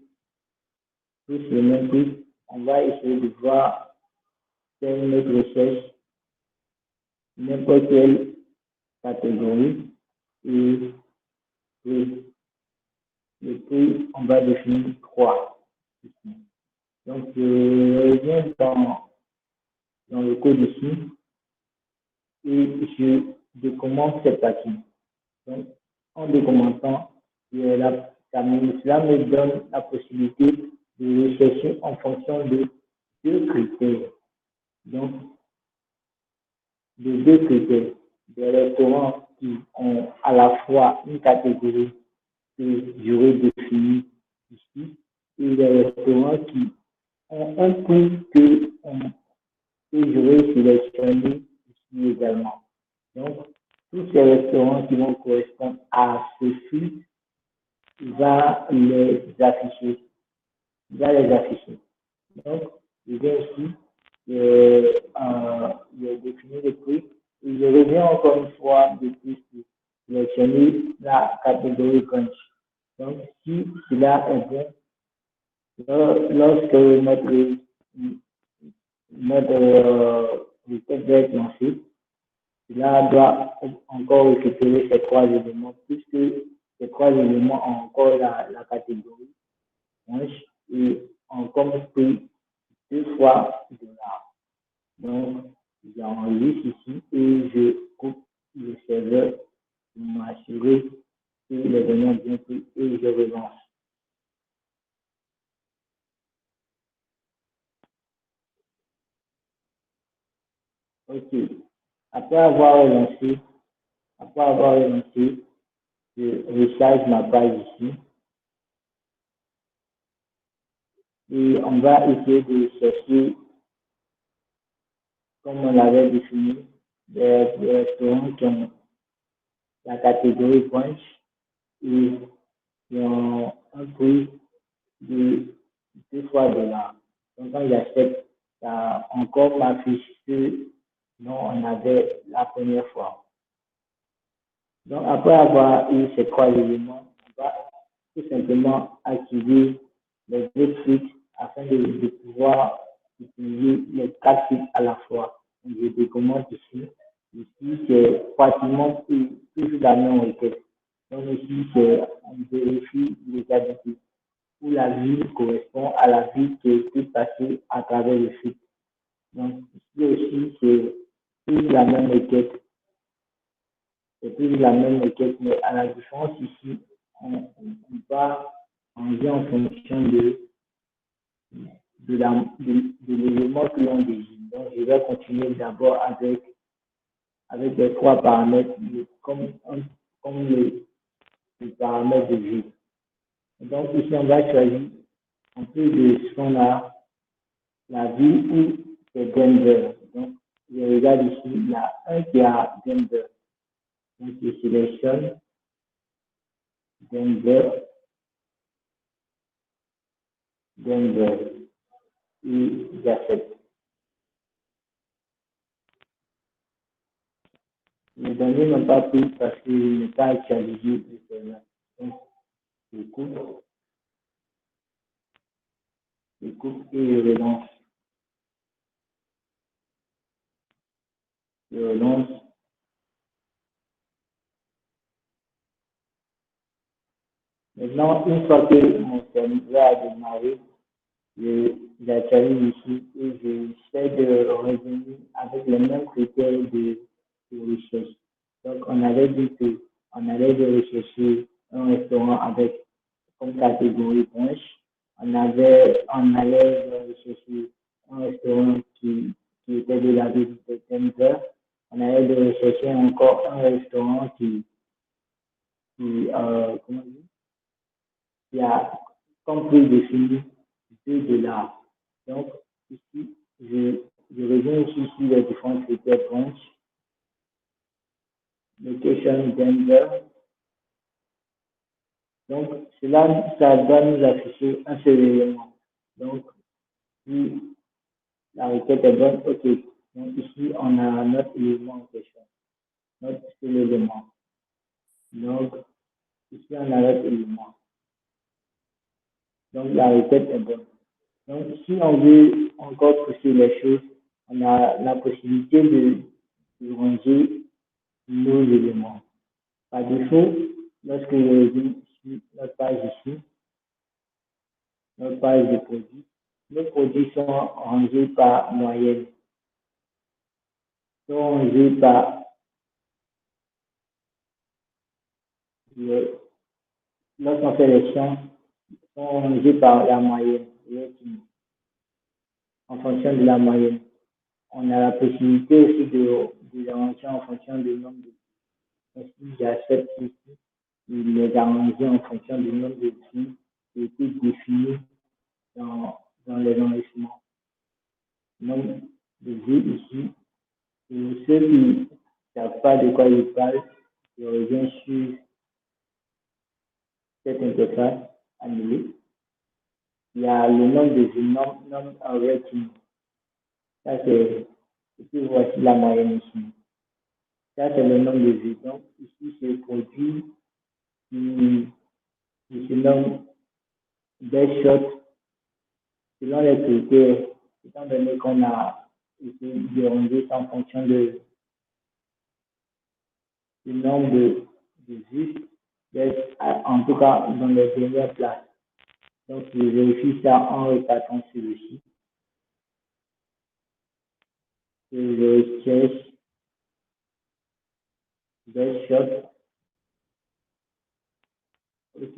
Speaker 1: Tous les mêmes prix. On va essayer de voir faire notre recherche, n'importe quelle catégorie et le prix, on va définir 3. Donc, je reviens dans le code ici et je décommente cette partie. Donc, en décommentant, cela me donne la possibilité de rechercher en fonction de deux critères. Donc, de deux critères. Des restaurants qui ont à la fois une catégorie que j'aurais définie ici et des restaurants qui ont un prix que j'aurais sélectionné ici également. Donc, tous ces restaurants qui vont correspondre à ce flux, il va les afficher. Donc, je viens ici, je définis le prix et je reviens encore une fois de plus pour sélectionner la catégorie crunch. Donc, si cela est bon, lorsque notre requête va être lancée, cela doit encore récupérer ces trois éléments, puisque ces trois éléments ont encore la catégorie crunch et ont comme prix 2 fois $. Donc, j'enregistre ici et je coupe le serveur pour m'assurer que les données ont bien pris et je relance. OK. Après avoir relancé, je recharge ma page ici et on va essayer de chercher, comme on l'avait défini, des restaurants qui ont la catégorie brunch et qui ont un prix de 2 fois $. Donc, quand j'accepte, ça encore m'affiche ce dont on avait la première fois. Donc, après avoir eu ces trois éléments, on va tout simplement activer les autres switches afin de pouvoir utiliser les 4 switches à la fois. Donc, je décommente ici. Ici, c'est pratiquement toujours la même requête. Donc, ici, on vérifie l'égalité où la ville correspond à la ville qui a été passée à travers le site. Donc, ici aussi, c'est toujours la même requête. C'est toujours la même requête, mais à la différence ici, on va changer en fonction de l'élément que l'on désigne. Donc, je vais continuer d'abord avec les trois paramètres, comme les paramètres de ville. Donc, ici, on va choisir un peu de ce qu'on a, la ville où c'est Denver. Donc, je regarde ici, il y a un qui est à Denver. Donc, je sélectionne Denver, et j'accepte. Les données n'ont pas pris parce qu'il n'est pas actualisé le serveur. Donc, je coupe et je relance. Je relance. Maintenant, une fois que mon serveur a démarré, j'actualise ici et j'essaie de revenir avec les mêmes critères de recherche. Donc, on avait dit qu'on allait de rechercher un restaurant avec comme catégorie brunch, on allait chercher un restaurant qui était de la ville de Denver. On allait chercher encore un restaurant comment dire, qui a comme prix défini $2. Donc, ici, je reviens ici sur les différents critères brunch, location Denver. Donc, cela, ça doit nous afficher un seul élément. Donc, si la requête est bonne, OK. Donc, ici, on a notre élément en question, notre seul élément. Donc, ici, on a notre élément. Donc, la requête est bonne. Donc, si on veut encore pousser les choses, on a la possibilité de ranger nos éléments. Par défaut, lorsque je reviens sur notre page ici, notre page de produits, nos produits sont rangés par moyenne, sont rangés par lorsqu'on fait les champs, sont rangés par la moyenne, en fonction de la moyenne. On a la possibilité aussi de les ranger en fonction du nombre de si j'accepte ici, les arranger en fonction du nombre de filles qui étaient définis dans les enregistrements. Nombre de vues ici. Pour ceux qui ne savent pas de quoi je parle, je reviens sur cette interface annulée. Il y a le nombre de vues, nombre en rating. Ça, c'est ici, voici la moyenne ici. Ça, c'est le nombre de vues. Donc, ici, c'est le produit qui se nomme Best Shot selon les critères, étant donné qu'on a essayé de ranger en fonction du nombre de vues, en tout cas dans les dernières places. Donc, je vérifie ça en repartant sur le site. Je cherche Best Shot. OK.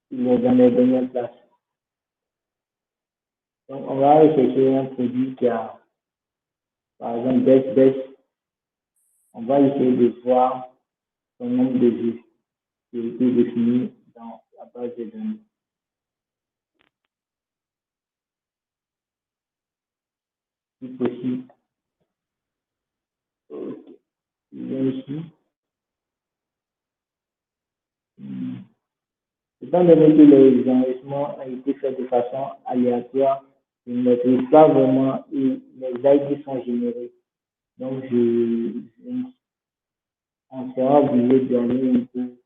Speaker 1: Il est dans les dernières places. Donc, on va rechercher un produit qui a, par exemple, Best. On va essayer de voir son nombre de vues qui a été défini dans la base de données. Si possible. OK. Il est ici. Étant donné que les enregistrements ont été faits de façon aléatoire, je ne maîtrise pas vraiment et les ID sont générés. Donc, on sera obligé d'aller un peu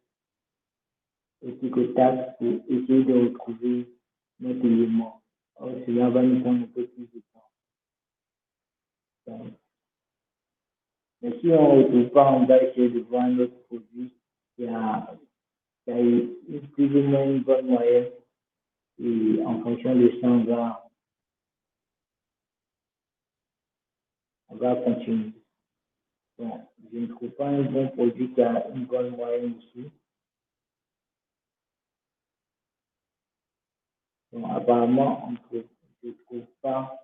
Speaker 1: au tic au tac pour essayer de retrouver notre élément. Alors, cela va nous prendre un peu plus de temps. Mais si on ne retrouve pas, on va essayer de voir notre produit qui a plus ou moins une bonne moyenne. Et en fonction de ça, on va continuer. Bon, je ne trouve pas un bon produit qui a une bonne moyenne ici. Donc, apparemment, je ne trouve pas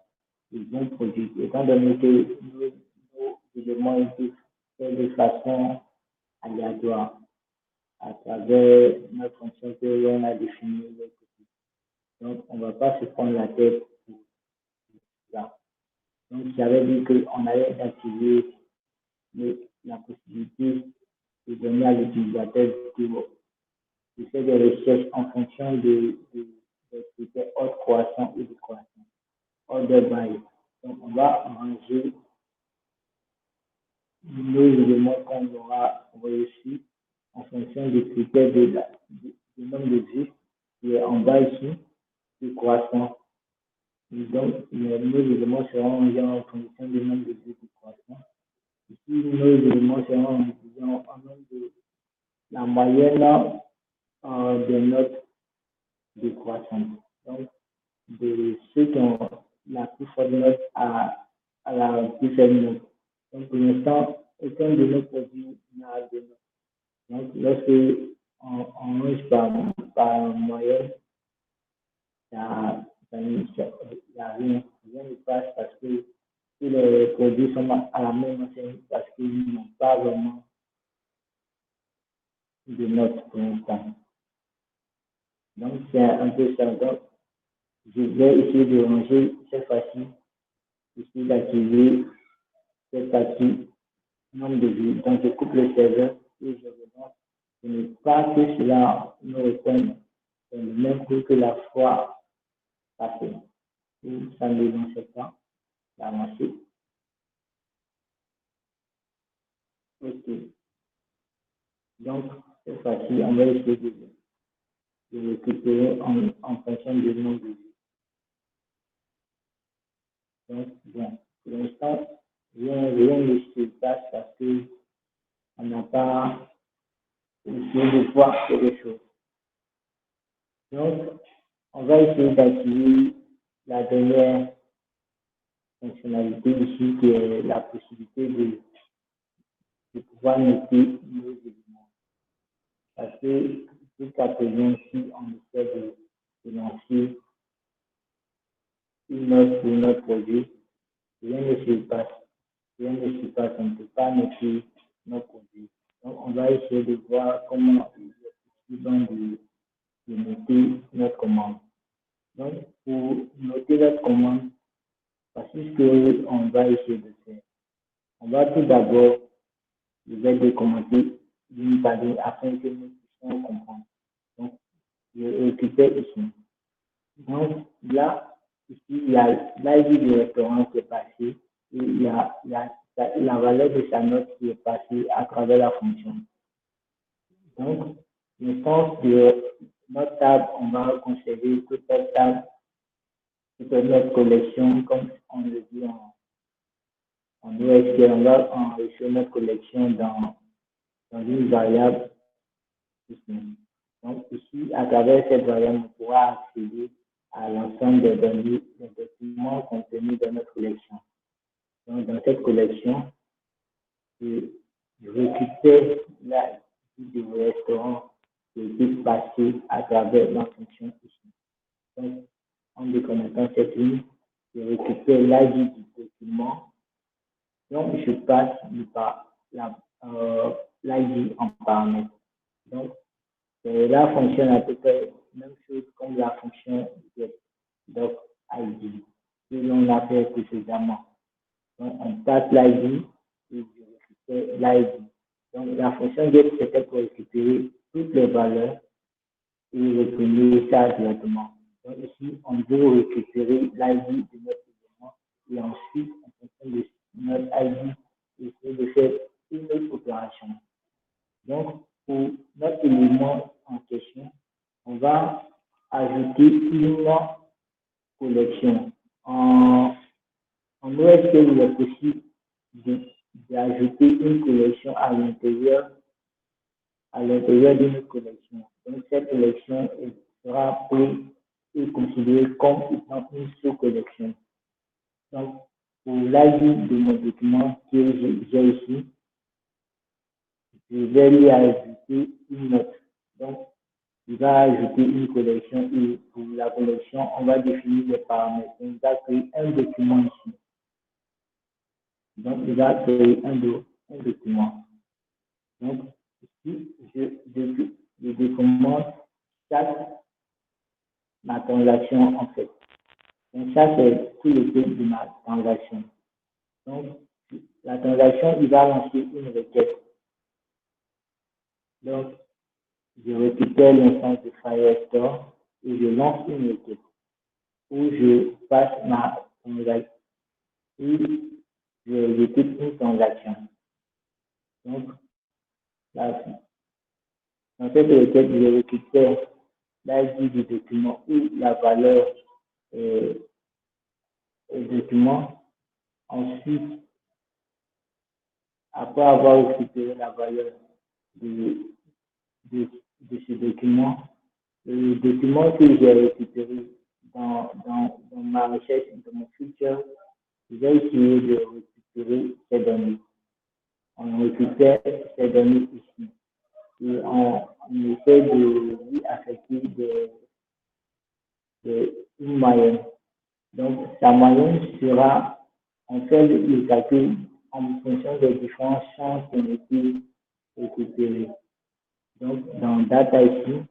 Speaker 1: de bons produits. Étant donné que nos éléments étaient faits de façon aléatoire à travers notre fonction que l'on a définie. Donc, on ne va pas se prendre la tête pour ça. Donc, j'avais dit qu'on allait activer la possibilité de donner à l'utilisateur de faire des recherches en fonction des critères hors croissant ou de croissance, order by. Donc, on va ranger nos éléments qu'on aura reçus en fonction des critères du nombre de vues qui est en bas ici, du croissant. Donc, nos éléments seront rangés en fonction du nombre de vues du croissant. Ici, nos éléments seront rangés en nombre de la moyenne des notes de croissance. Donc, de ceux qui ont la plus forte note à la plus faible note. Donc, pour l'instant, aucun de nos produits n'a de note. Donc, lorsque on range par moyenne, il n'y a rien, rien ne passe parce que tous les produits sont à la même enseigne parce qu'ils n'ont pas vraiment de notes pour l'instant. Donc, c'est un peu ça. Donc, je vais essayer de ranger cette fois-ci, essayer d'activer cette partie nombre de vues. Donc, je coupe le serveur et je relance. Je ne veux pas que cela me reprenne dans le même coup que la fois passée. Et ça ne l'avançait pas. Avancer. Ok. Donc, cette fois-ci, on va essayer de récupérer en fonction du nombre de vues. Donc, bon, pour l'instant, rien ne se passe parce qu'on n'a pas essayé de voir quelque chose. Donc, on va essayer d'activer la dernière fonctionnalité ici qui est la possibilité de pouvoir noter nos éléments. Parce que jusqu'à présent, si on essaie de lancer une note pour notre produit, rien ne se passe. Rien ne se passe, on ne peut pas noter notre produit. Donc, on va essayer de voir comment il est possible de noter notre commande. Donc, pour noter notre commande, voici ce qu'on va essayer de faire. On va tout d'abord, je vais décommenter d'une page afin que nous puissions comprendre. Donc, je récupère ici. Donc, là, ici, il y a l'ID du restaurant qui est passé et il y a la valeur de sa note qui est passée à travers la fonction. Donc, l'instance de notre table, on va conserver toute cette table, toute notre collection, comme on le dit en OSQL, on va enregistrer notre collection dans une variable ici. Donc, ici, à travers cette variable, on pourra accéder à l'ensemble des données, des documents contenus dans notre collection. Donc, dans cette collection, je récupère la liste du restaurant qui est passée à travers ma fonction ici. Donc, en déconnectant cette ligne, je récupère l'ID du document. Donc, je passe par l'ID en paramètre. Donc, là fonctionne à peu près la même chose comme la fonction get. Donc, ID, que l'on a fait précédemment. Donc, on tape l'ID et je récupère l'ID. Donc, la fonction get, c'était pour récupérer toutes les valeurs et retourner ça directement. Donc, ici, on veut récupérer l'ID de notre élément et ensuite, en fonction de notre ID, essayer de faire une autre opération. Donc, pour notre élément en question, on va ajouter une collection. En OSQL, il est possible d'ajouter une collection à l'intérieur d'une collection. Donc, cette collection sera prise et considérée comme une sous-collection. Donc, pour l'ID de mon document que j'ai ici, je vais lui ajouter une note. Donc, il va ajouter une collection et pour la collection, on va définir les paramètres. On va créer un document ici. Donc, il va créer un document. Donc, ici, je documente ma transaction en fait. Donc, ça, c'est tout le code de ma transaction. Donc, la transaction, il va lancer une requête. Donc, je récupère l'instance de Firestore et je lance une requête où je passe ma transaction et je exécute une transaction. Donc, là, dans cette requête, je récupère l'ID du document ou la valeur du document. Ensuite, après avoir récupéré la valeur de ce document, le document que j'ai récupéré dans ma recherche, dans mon futur, je vais essayer de récupérer ces données. On récupère ces données ici. et on essaie de lui affecter une moyenne. Donc, sa moyenne sera, on fait le calcul en fonction des différents champs qui ont été récupérés. Donc, dans data ici,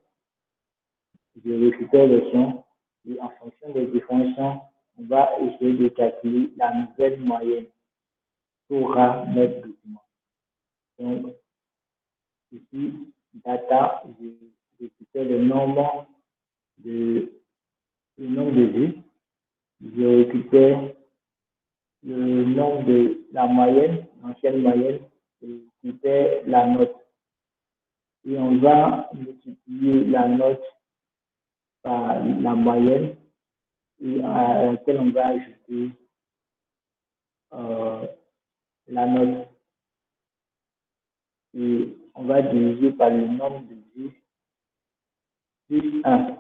Speaker 1: je récupère les champs et en fonction des différents champs, on va essayer de calculer la nouvelle moyenne pour notre document. Donc, ici, data, je récupère le nombre de vues. Je récupère le nombre de la moyenne, l'ancienne moyenne, je récupère la note. Et on va multiplier la note par la moyenne et à laquelle on va ajouter la note. Et on va diviser par le nombre de vues plus 1.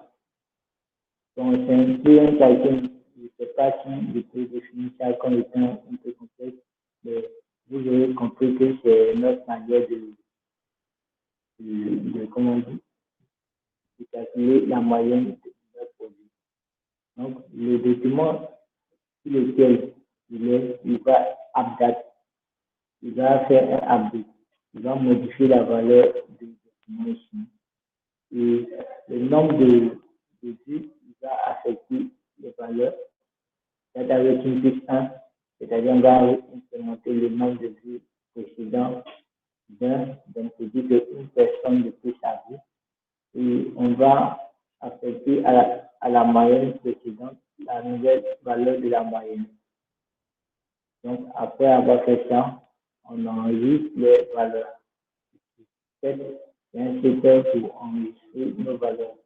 Speaker 1: Donc, c'est un peu un calcul. Je ne sais pas si je peux définir ça comme étant un peu complexe, mais vous aurez compris que c'est notre manière comment on dit, de calculer la moyenne de notre produit. Donc, le document sur lequel il va update, il va faire un update, il va modifier la valeur du document ici. Et le nombre de vues, il va affecter les valeurs. C'est avec une plus 1, c'est-à-dire on va incrémenter le nombre de vues précédents d'un, donc c'est dit qu'une personne de plus a vu, et on va affecter à la moyenne précédente la nouvelle valeur de la moyenne. Donc après avoir fait ça, on enregistre les valeurs. C'est un critère pour enregistrer nos valeurs.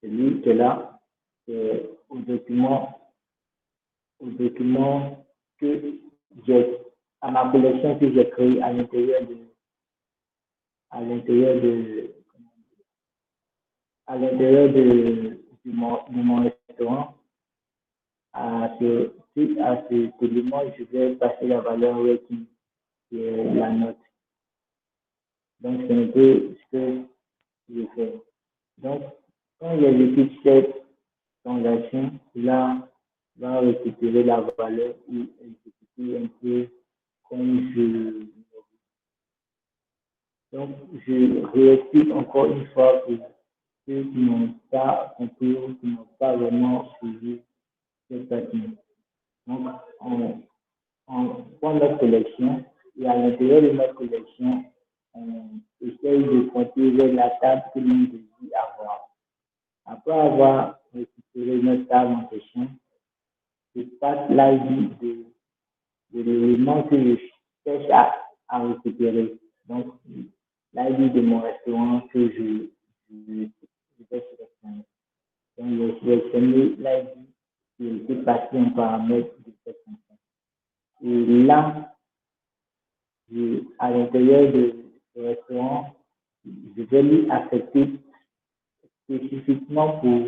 Speaker 1: Celui qui est là, c'est au document que j'ai, à ma collection que j'ai créée à l'intérieur de mon restaurant. À cet élément, je vais passer la valeur rating, qui est la note. Donc, c'est un peu ce que je fais. Donc, quand j'exécute cette transaction, là, va récupérer la valeur et exécuter un peu comme je. Donc, je réexplique encore une fois pour ceux qui n'ont pas compris ou qui n'ont pas vraiment suivi cette partie. Donc, on prend notre collection et à l'intérieur de notre collection, on essaye de pointer vers la table que l'on désire avoir. Après avoir récupéré notre table en question, je passe l'ID de l'élément que je cherche à récupérer. Donc, l'ID de mon restaurant que je vais sélectionner. Donc, je vais sélectionner l'ID qui a été passé en paramètre de cette fonction. Et là, à l'intérieur de ce restaurant, je vais lui affecter spécifiquement pour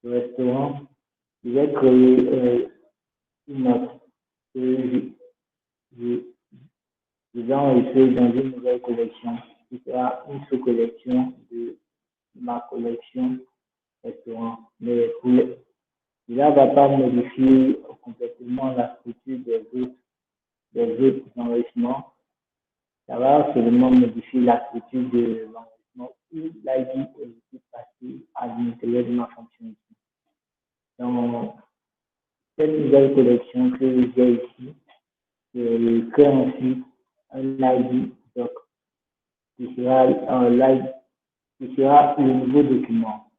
Speaker 1: le restaurant, je vais créer une note que je vais enregistrer dans une nouvelle collection qui sera une sous-collection de ma collection restaurant. Mais cela ne va pas modifier complètement la structure des autres enregistrements. Ça va seulement modifier la structure de l'enregistrement où l'ID est passé à l'intérieur de ma fonction ici. Dans cette nouvelle collection que j'ai ici, je crée ensuite un ID doc qui sera le nouveau document.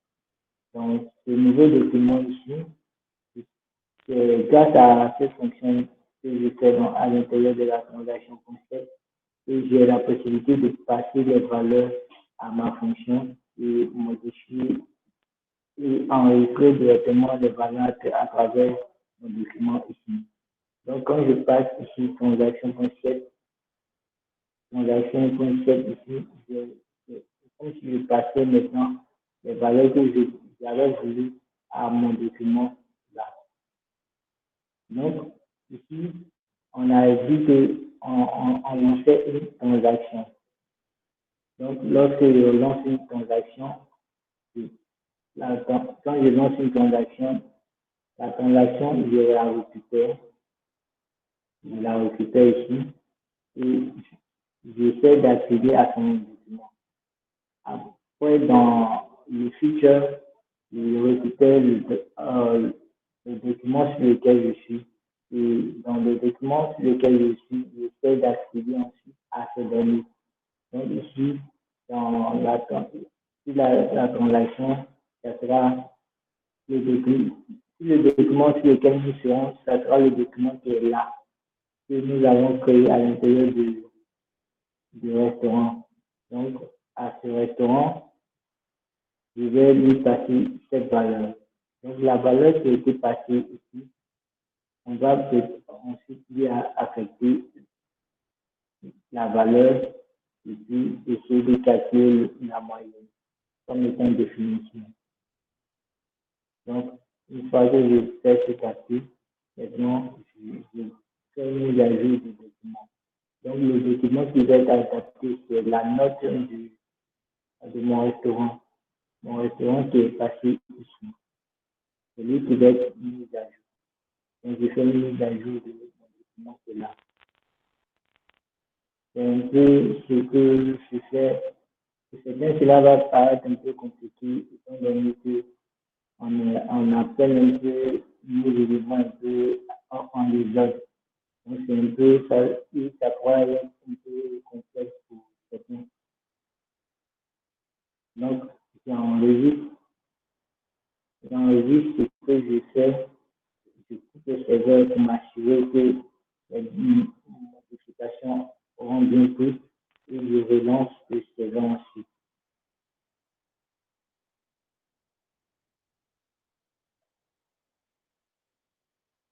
Speaker 1: Donc, ce nouveau document ici, c'est grâce à cette fonction que je fais à l'intérieur de la transaction concept et j'ai la possibilité de passer les valeurs à ma fonction et modifier et enregistrer directement les valeurs à travers mon document ici. Donc, quand je passe ici transaction.set ici, c'est comme si je passais maintenant les valeurs que j'avais voulu à mon document là. Donc, ici, on a dit qu'on fait une transaction. Donc, lorsque je lance une transaction, quand je lance une transaction, la transaction, je la récupère ici et j'essaie d'accéder à son document. Après, dans le feature, je récupère le document sur lequel je suis. Et dans le document sur lequel je suis, j'essaie d'accéder ensuite à ces données. Donc ici, dans la transaction, ça sera le document, le document sur lequel nous serons, ça sera le document qui est là, que nous avons créé à l'intérieur du restaurant. Donc, à ce restaurant, je vais lui passer cette valeur. Donc, la valeur qui a été passée ici, on va ensuite lui affecter la valeur et puis essayer de calculer la moyenne comme étant une définition. Donc, une fois que je fais ce calcul, maintenant, je fais une mise à jour du document. Donc, le document qui va être adapté, c'est la note de mon restaurant. Mon restaurant qui est passé ici. C'est lui qui va être mis à jour. Donc, je fais une mise à jour de mon document qui est là. C'est un peu ce que je fais. C'est bien, cela va paraître un peu compliqué, étant donné que on appelle un peu nos éléments un peu en désordre. Donc, c'est un peu, ça pourrait être un peu complexe pour certains. Donc, j'enregistre ce que je fais, je coupe le serveur pour m'assurer que les modifications auront bien pris et je relance le serveur ensuite.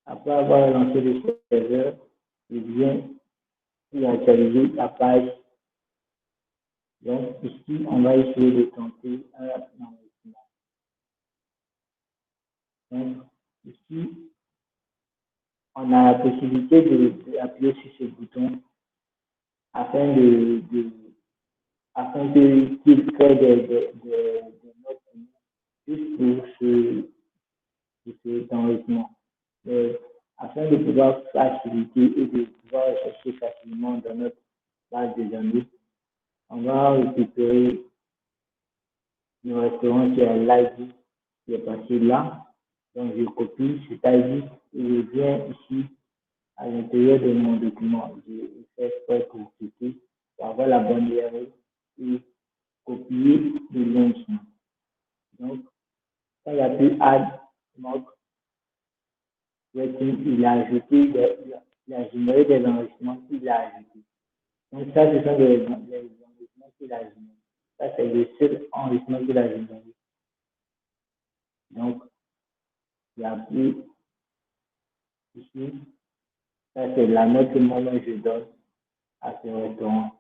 Speaker 1: Après avoir lancé le serveur, je viens pour actualiser la page. Donc, ici, on va essayer de tenter un enregistrement. Donc, ici, on a la possibilité d'appuyer sur ce bouton afin afin qu'il crée des notes juste pour cet enregistrement. Afin de pouvoir faciliter et de pouvoir chercher facilement dans notre base de données, on va récupérer le restaurant qui est l'ID qui est passé là. Donc, je copie cet ID et je viens ici à l'intérieur de mon document. Je fais exprès pour cliquer, pour avoir la bonne URL et copier le lien ici. Donc, quand il y a plus add, donc, il a ajouté, il a généré des enregistrements qu'il a ajoutés. Donc, ça, ce sont des enregistrements qu'il a générés. Ça, c'est le seul enregistrement qu'il a généré. Donc, il y a plus ici. Ça, c'est la note que moi je donne à ce restaurant.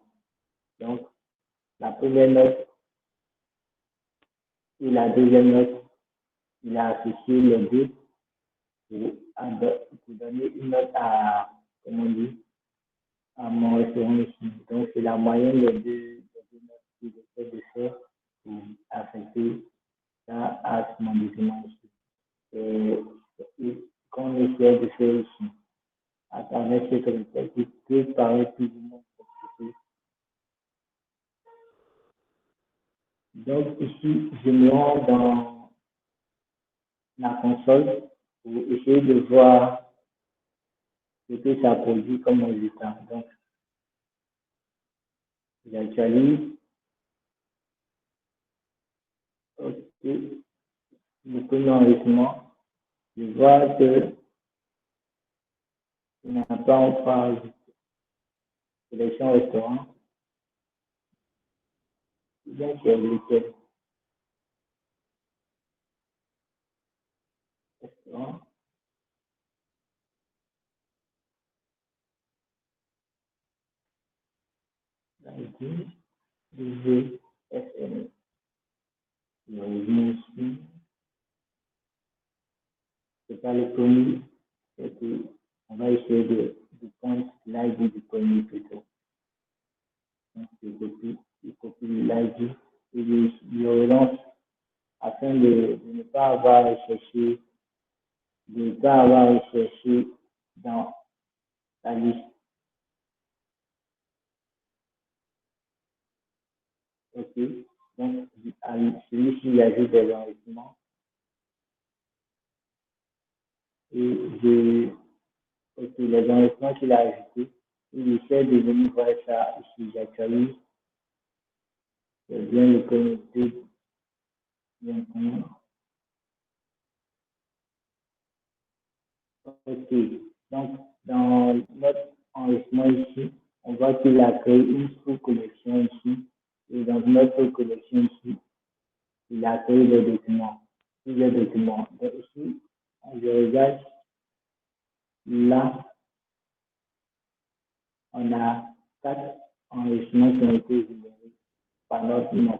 Speaker 1: Donc, la première note et la deuxième note, il a associé les deux pour donner une note comment on dit, à mon restaurant ici. Donc, c'est la moyenne des deux notes que j'essaie de faire pour affecter ça à mon document ici. Et qu'on essaie de faire ici, à travers cette recette qui peut paraître plus ou moins compliqué. Donc, ici, je me rends dans la console pour essayer de voir ce que ça produit comme résultat. Donc, j'actualise. OK. Le premier enregistrement. Je vois que il n'a pas encore sélection restaurant. Bien c'est lequel restaurant. Là, il dit VFN. Je reviens ici. C'est pas le premier. C'est que on va essayer de prendre l'ID du premier plutôt. Donc, je copie. il copie l'ID et le relance afin de ne pas avoir à chercher, dans la liste. Ok. Donc, celui-ci, il ajoute des enregistrements et ok, les enregistrements qu'il a ajoutés, il essaie de venir voir ça ici. J'actualise, je viens le connecter maintenant. Ok. Donc, dans notre enregistrement ici, on voit qu'il a créé une sous-collection ici. Et dans notre collection ici, il a créé des documents, plusieurs documents. Donc ici, je regarde, là, on a 4 enregistrements qui ont été générés par notre nom.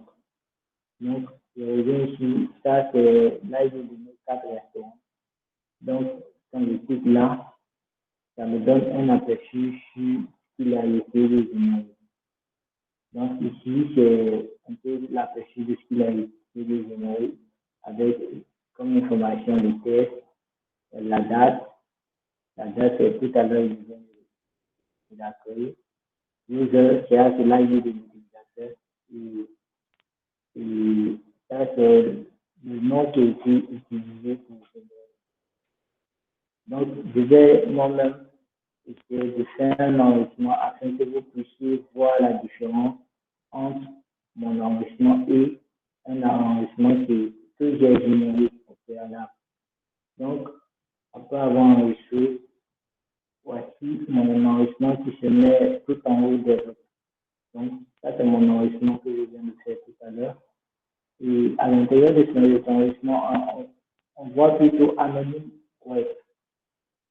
Speaker 1: Donc, je reviens ici, ça c'est, là, j'ai donné 4 restaurants. Donc, quand je clique là, ça me donne un aperçu sur ce qu'il a été généré. Donc, ici, c'est un peu l'aperçu de ce qu'il a été généré avec comme information le test, la date. La date, c'est tout à l'heure, il a créé. User, c'est à cela il est de l'utilisateur. Et ça, c'est le nom qui a été utilisé pour générer. Donc, je vais moi-même essayer de faire un enregistrement afin que vous puissiez voir la différence entre mon enregistrement et un enregistrement que j'ai généré au préalable. Donc, après avoir enregistré, voici mon enregistrement qui se met tout en haut des autres. Donc, ça, c'est mon enregistrement que je viens de faire tout à l'heure. Et à l'intérieur de cet enregistrement, on voit plutôt anonyme web.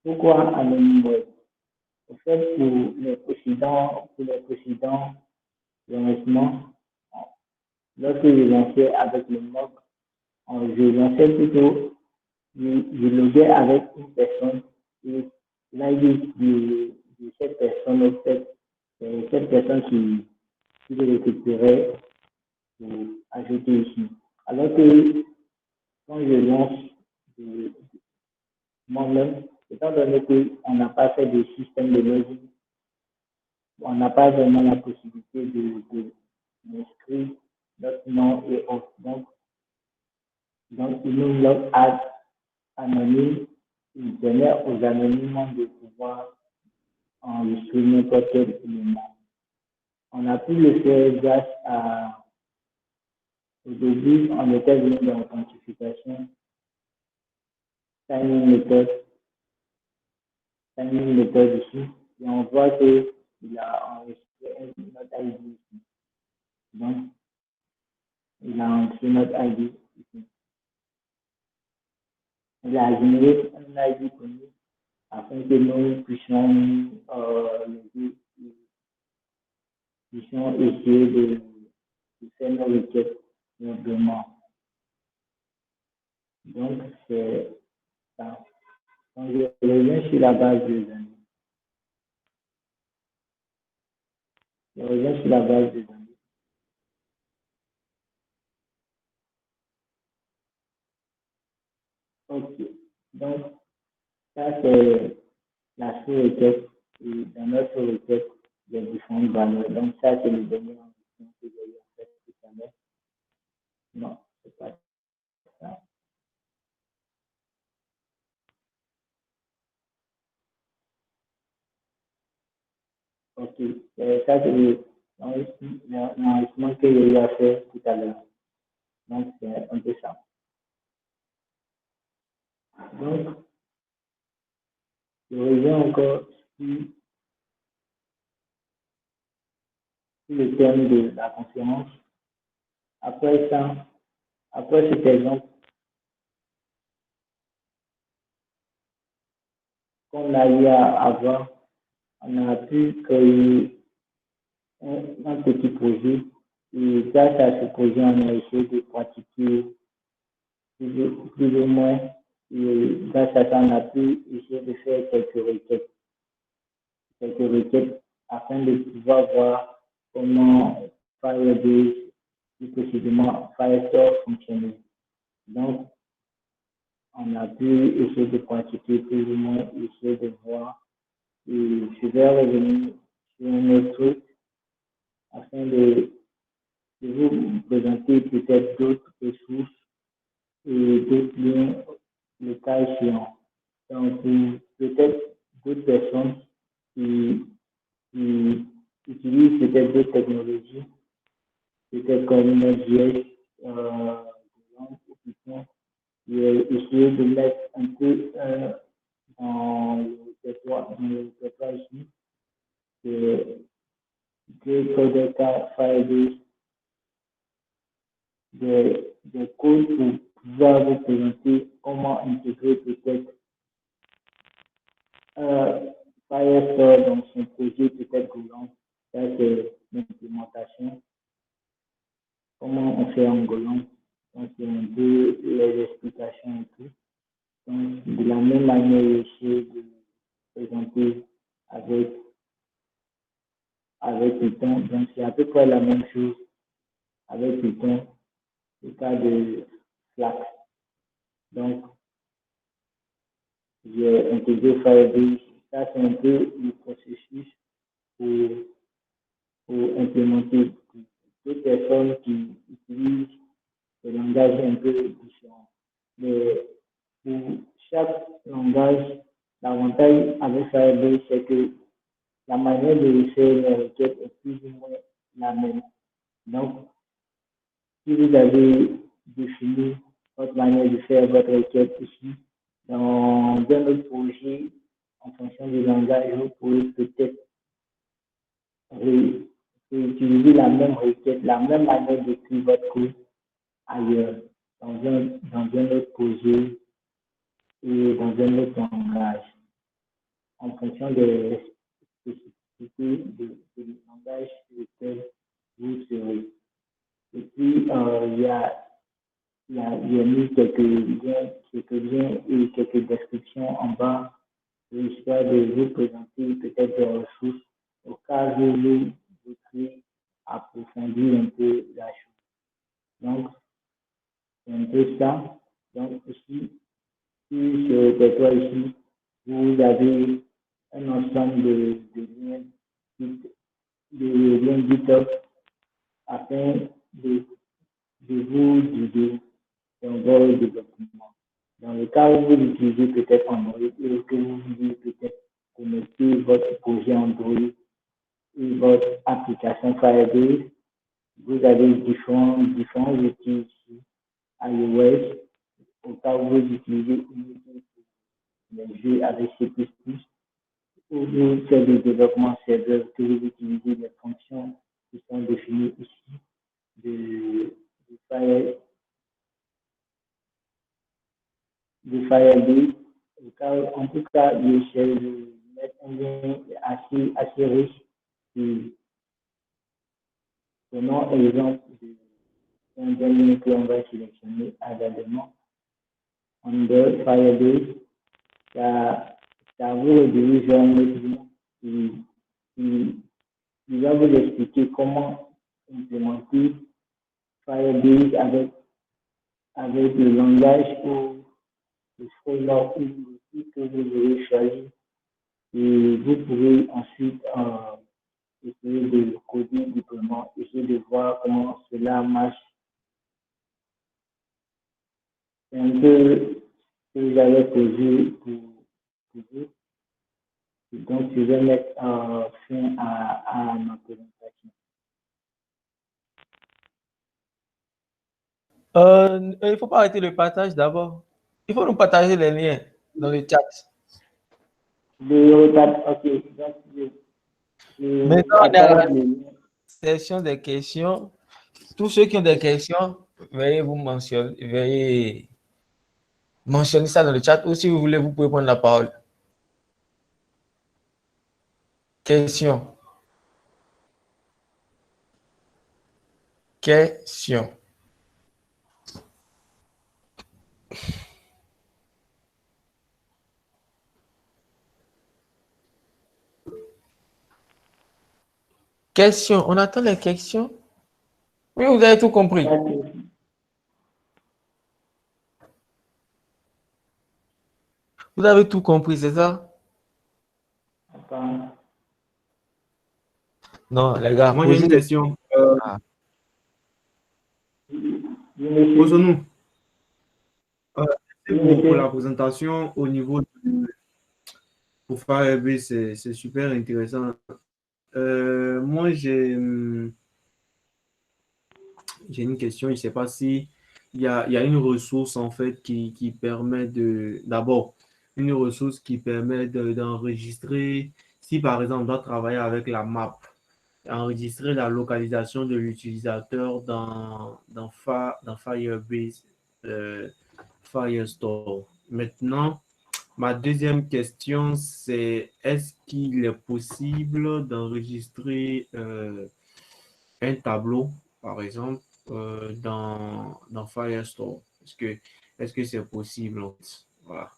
Speaker 1: Pourquoi anonyme web? En fait, pour les précédents enregistrements, lorsque je lançais avec le mock, je lançais plutôt, je loguais avec une personne et l'ID de cette personne, en fait, c'est cette personne qui le récupérait pour ajouter ici. Alors que quand je lance moi-même, étant donné qu'on n'a pas fait de système de login, on n'a pas vraiment la possibilité de m'inscrire notre nom et autres. Donc il nous log add anonyme, il permet aux anonymes de pouvoir enregistrer n'importe quel élément. On a pu le faire grâce à, au début, on était venu dans l'authentification, signing méthode ici, et on voit qu'il a enregistré notre ID ici. Donc, il a enregistré notre ID ici. Il a généré un ID pour nous afin que nous puissions, essayer de faire nos requêtes, nos demandes. Donc, c'est ça. Donc, je reviens sur la base de données. Je reviens sur la base de données. Ok. Donc, ça, c'est la sous-requête. Et dans notre requête, il y a différentes valeurs. Donc, ça, c'est le dernier enregistrement que j'ai eu en fait tout à l'heure. Non, c'est pas ça. Ok. Ça, c'est l'enregistrement que j'ai eu à faire tout à l'heure. Donc, c'est un peu ça. Donc, je reviens encore sur le thème de la conférence. Après ça, après cet exemple, qu'on a eu à avoir, on a pu créer un petit projet. Et grâce à ce projet, on a essayé de pratiquer plus ou moins. Et grâce à ça, on a pu essayer de faire quelques requêtes afin de pouvoir voir comment Firebase, plus précisément Firestore fonctionnait. Donc, on a pu essayer de pratiquer plus ou moins, essayer de voir. Et je vais revenir sur un autre truc afin de vous présenter peut-être d'autres ressources et d'autres liens, le cas échéant. Donc, peut-être d'autres personnes qui, qui utilisent peut-être d'autres technologies, peut-être comme Node.js, ou Python, et essayer de mettre un peu dans le répertoire ici, de Codeka, Firebase, des codes pour pouvoir vous présenter comment intégrer peut-être Firestore dans son projet peut-être Golang. Ça, c'est l'implémentation. Comment on fait en Golang. Donc, c'est un peu les explications et tout. Donc, de la même manière, essayer de présenter avec, avec Python. Donc, c'est à peu près la même chose avec Python, le cas de Flask. Donc, j'ai intégré Firebase. Ça, c'est un peu le processus pour, pour implémenter d'autres personnes qui utilisent des langages un peu différents. Mais pour chaque langage, l'avantage avec Firebase, c'est que la manière de faire les requêtes est plus ou moins la même. Donc, si vous avez défini votre manière de faire votre requête ici, dans un autre projet, en fonction du langage, vous pouvez peut-être réutiliser la même requête, la même manière d'écrire votre code ailleurs, dans un autre projet et dans un autre langage, en fonction des spécificités du langage sur lequel vous serez. Et puis, il y a mis quelques liens et quelques descriptions en bas, histoire de vous présenter peut-être des ressources au cas où vous voudrez approfondir un peu la chose. Donc, c'est un peu ça. Donc, ici, sur ce répertoire ici, vous avez un ensemble de liens, de liens GitHub afin de, de vous guider dans votre développement. Dans le cas où vous utilisez peut-être Android et que vous voulez peut-être connecter votre projet Android et votre application Firebase, vous avez différents outils ici, iOS, au cas où vous utilisez les jeux avec C++, ou vous faites du développement serveur, que vous utilisez les fonctions qui sont définies ici de Firebase, En tout cas, j'essaie de mettre un lien assez riche. Et prenons exemple d'un lien qu'on va sélectionner également. Under Firebase, ça vous redirige vers un autre lien qui va vous expliquer comment implémenter Firebase avec le langage ou le framework ou l'outil que vous aurez choisi. Et vous pouvez ensuite essayer de coder librement, essayer de voir comment cela marche. C'est un peu ce que j'avais posé pour vous. Et donc, je vais mettre fin à ma présentation.
Speaker 2: Il ne faut pas arrêter le partage d'abord. Il faut nous partager les liens dans le chat.
Speaker 1: Ok. Donc,
Speaker 2: Maintenant, on est à la
Speaker 1: partage les liens.
Speaker 2: section des questions. Tous ceux qui ont des questions, veuillez mentionner ça dans le chat ou si vous voulez, vous pouvez prendre la parole. Question. Question. Question. On attend les questions. Oui, vous avez tout compris.
Speaker 1: Ça, c'est-
Speaker 2: Vous avez tout compris, c'est ça?
Speaker 1: Attends.
Speaker 2: Non, les gars,
Speaker 3: Moi, j'ai une
Speaker 2: posez des...
Speaker 3: question.
Speaker 2: Ah.
Speaker 1: Oui, monsieur.
Speaker 3: Posons-nous.
Speaker 1: Oui,
Speaker 3: Pour la
Speaker 1: monsieur.
Speaker 3: présentation au niveau pour Firebase, c'est super intéressant. Moi, j'ai une question. Je ne sais pas si il y a une ressource en fait qui permet d'abord, une ressource qui permet d'enregistrer, si par exemple on doit travailler avec la map, enregistrer la localisation de l'utilisateur dans Firebase, euh, Firestore. Maintenant, ma deuxième question, c'est est-ce qu'il est possible d'enregistrer un tableau, par exemple, dans Firestore? Est-ce que c'est possible? Voilà.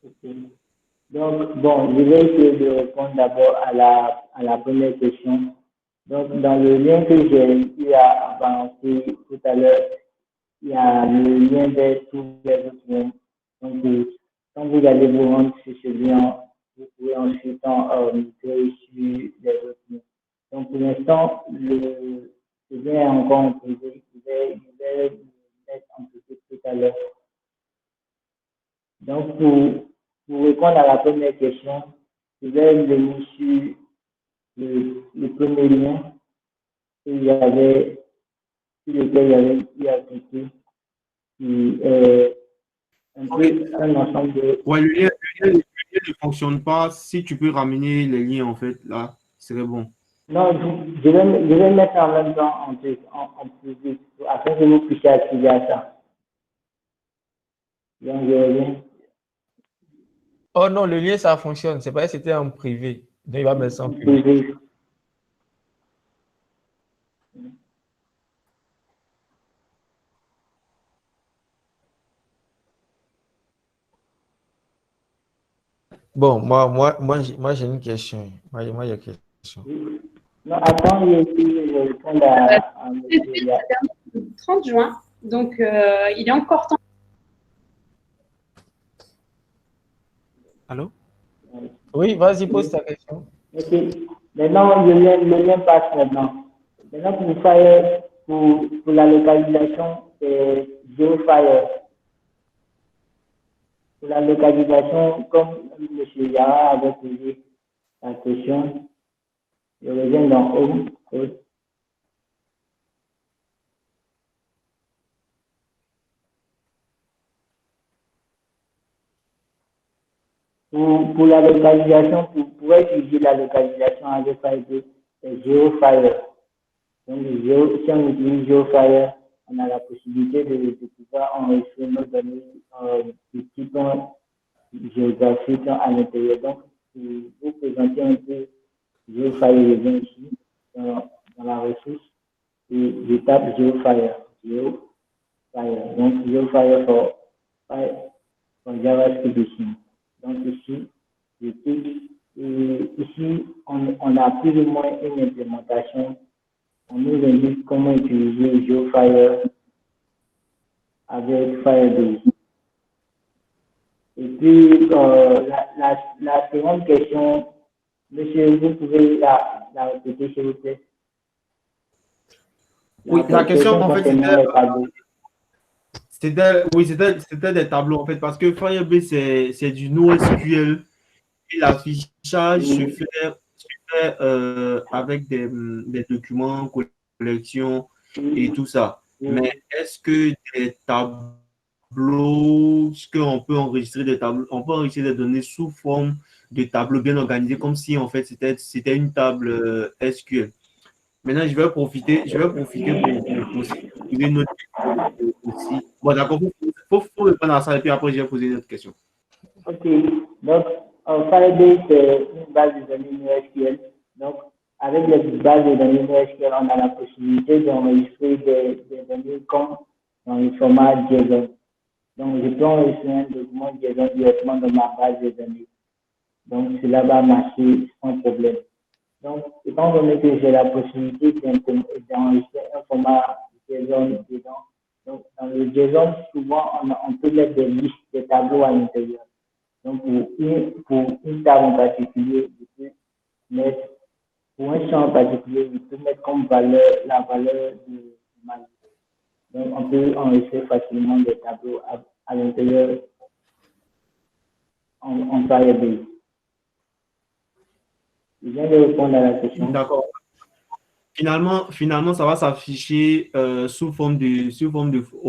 Speaker 1: Ok. Donc, bon, je vais essayer de répondre d'abord à la première question. Donc, dans le lien que j'ai eu à balancer tout à l'heure, il y a le lien vers tous les autres liens. Donc, quand vous allez vous rendre sur ce lien, vous pouvez ensuite migrer sur les autres liens. Donc, pour l'instant, le lien est encore en privé. Je vais le mettre en privé tout à l'heure. Donc, pour répondre à la première question, je vais venir sur le premier lien qu'il y avait, sur lequel il y avait eu à cliquer, qui est un
Speaker 3: Ok.
Speaker 1: peu un ensemble de.
Speaker 3: Ouais, le lien ne fonctionne pas. Si tu peux ramener les liens, en fait, là, ce serait bon.
Speaker 1: Non, je vais mettre en même temps en privé afin que vous puissiez accéder à ça. Donc, je reviens.
Speaker 2: Oh non, le lien, ça fonctionne. C'est pas que c'était en privé. Donc, il va mettre ça en public.
Speaker 1: Privé.
Speaker 2: Bon, moi j'ai une question. Moi, j'ai une question.
Speaker 1: Non, attends, je réponds à monsieur Elia.
Speaker 4: 30 juin, donc il est encore temps.
Speaker 2: Allô? Oui, vas-y, pose ta question.
Speaker 1: Ok. Maintenant, le lien passe maintenant. Maintenant, pour la localisation, c'est GeoFire. Pour la localisation, comme M. Yara avait posé la question, je reviens dans Home. Code. Pour la localisation, pour utiliser la localisation avec Firebase, c'est GeoFire. Donc, si on utilise GeoFire, on a la possibilité de pouvoir enregistrer nos données de type géographique à l'intérieur. Donc, pour vous présenter un peu, GeoFire revient ici dans la ressource et je tape GeoFire. GeoFire. Donc, GeoFire for JavaScript ici. Donc, ici, je clique et ici, on a plus ou moins une implémentation. On nous indique comment utiliser GeoFire avec Firebase. Et puis, la seconde question, monsieur, vous pouvez la répéter, s'il vous plaît.
Speaker 3: Oui, la question, en fait,
Speaker 1: concernant les tableaux.
Speaker 3: C'était des tableaux, en fait, parce que Firebase, c'est du NoSQL et l'affichage se fait avec des documents, collections et tout ça. Mais est-ce que des tableaux, est-ce qu'on peut enregistrer des tableaux, on peut enregistrer des données sous forme de tableaux bien organisés, comme si, en fait, c'était une table SQL. Maintenant, je vais profiter pour poser une autre question aussi. Bon, d'accord, faut répondre à ça et puis après, je vais poser une autre question.
Speaker 1: Ok, donc Firebase, c'est une base de données NoSQL. Donc, avec les bases de données NoSQL, on a la possibilité d'enregistrer des données comme dans le format JSON. Donc, je peux enregistrer un document JSON directement dans ma base de données. Donc, cela va marcher sans problème. Donc, étant donné que j'ai la possibilité d'enregistrer un format JSON dedans, donc dans le JSON, souvent, on peut mettre des listes, des tableaux à l'intérieur. Donc, pour une table en particulier, je peux mettre, pour un champ en particulier, je peux mettre comme valeur la valeur de ma liste. Donc, on peut enregistrer facilement des tableaux à l'intérieur en Firebase. Je viens de répondre à la question.
Speaker 3: D'accord. Finalement, ça va s'afficher au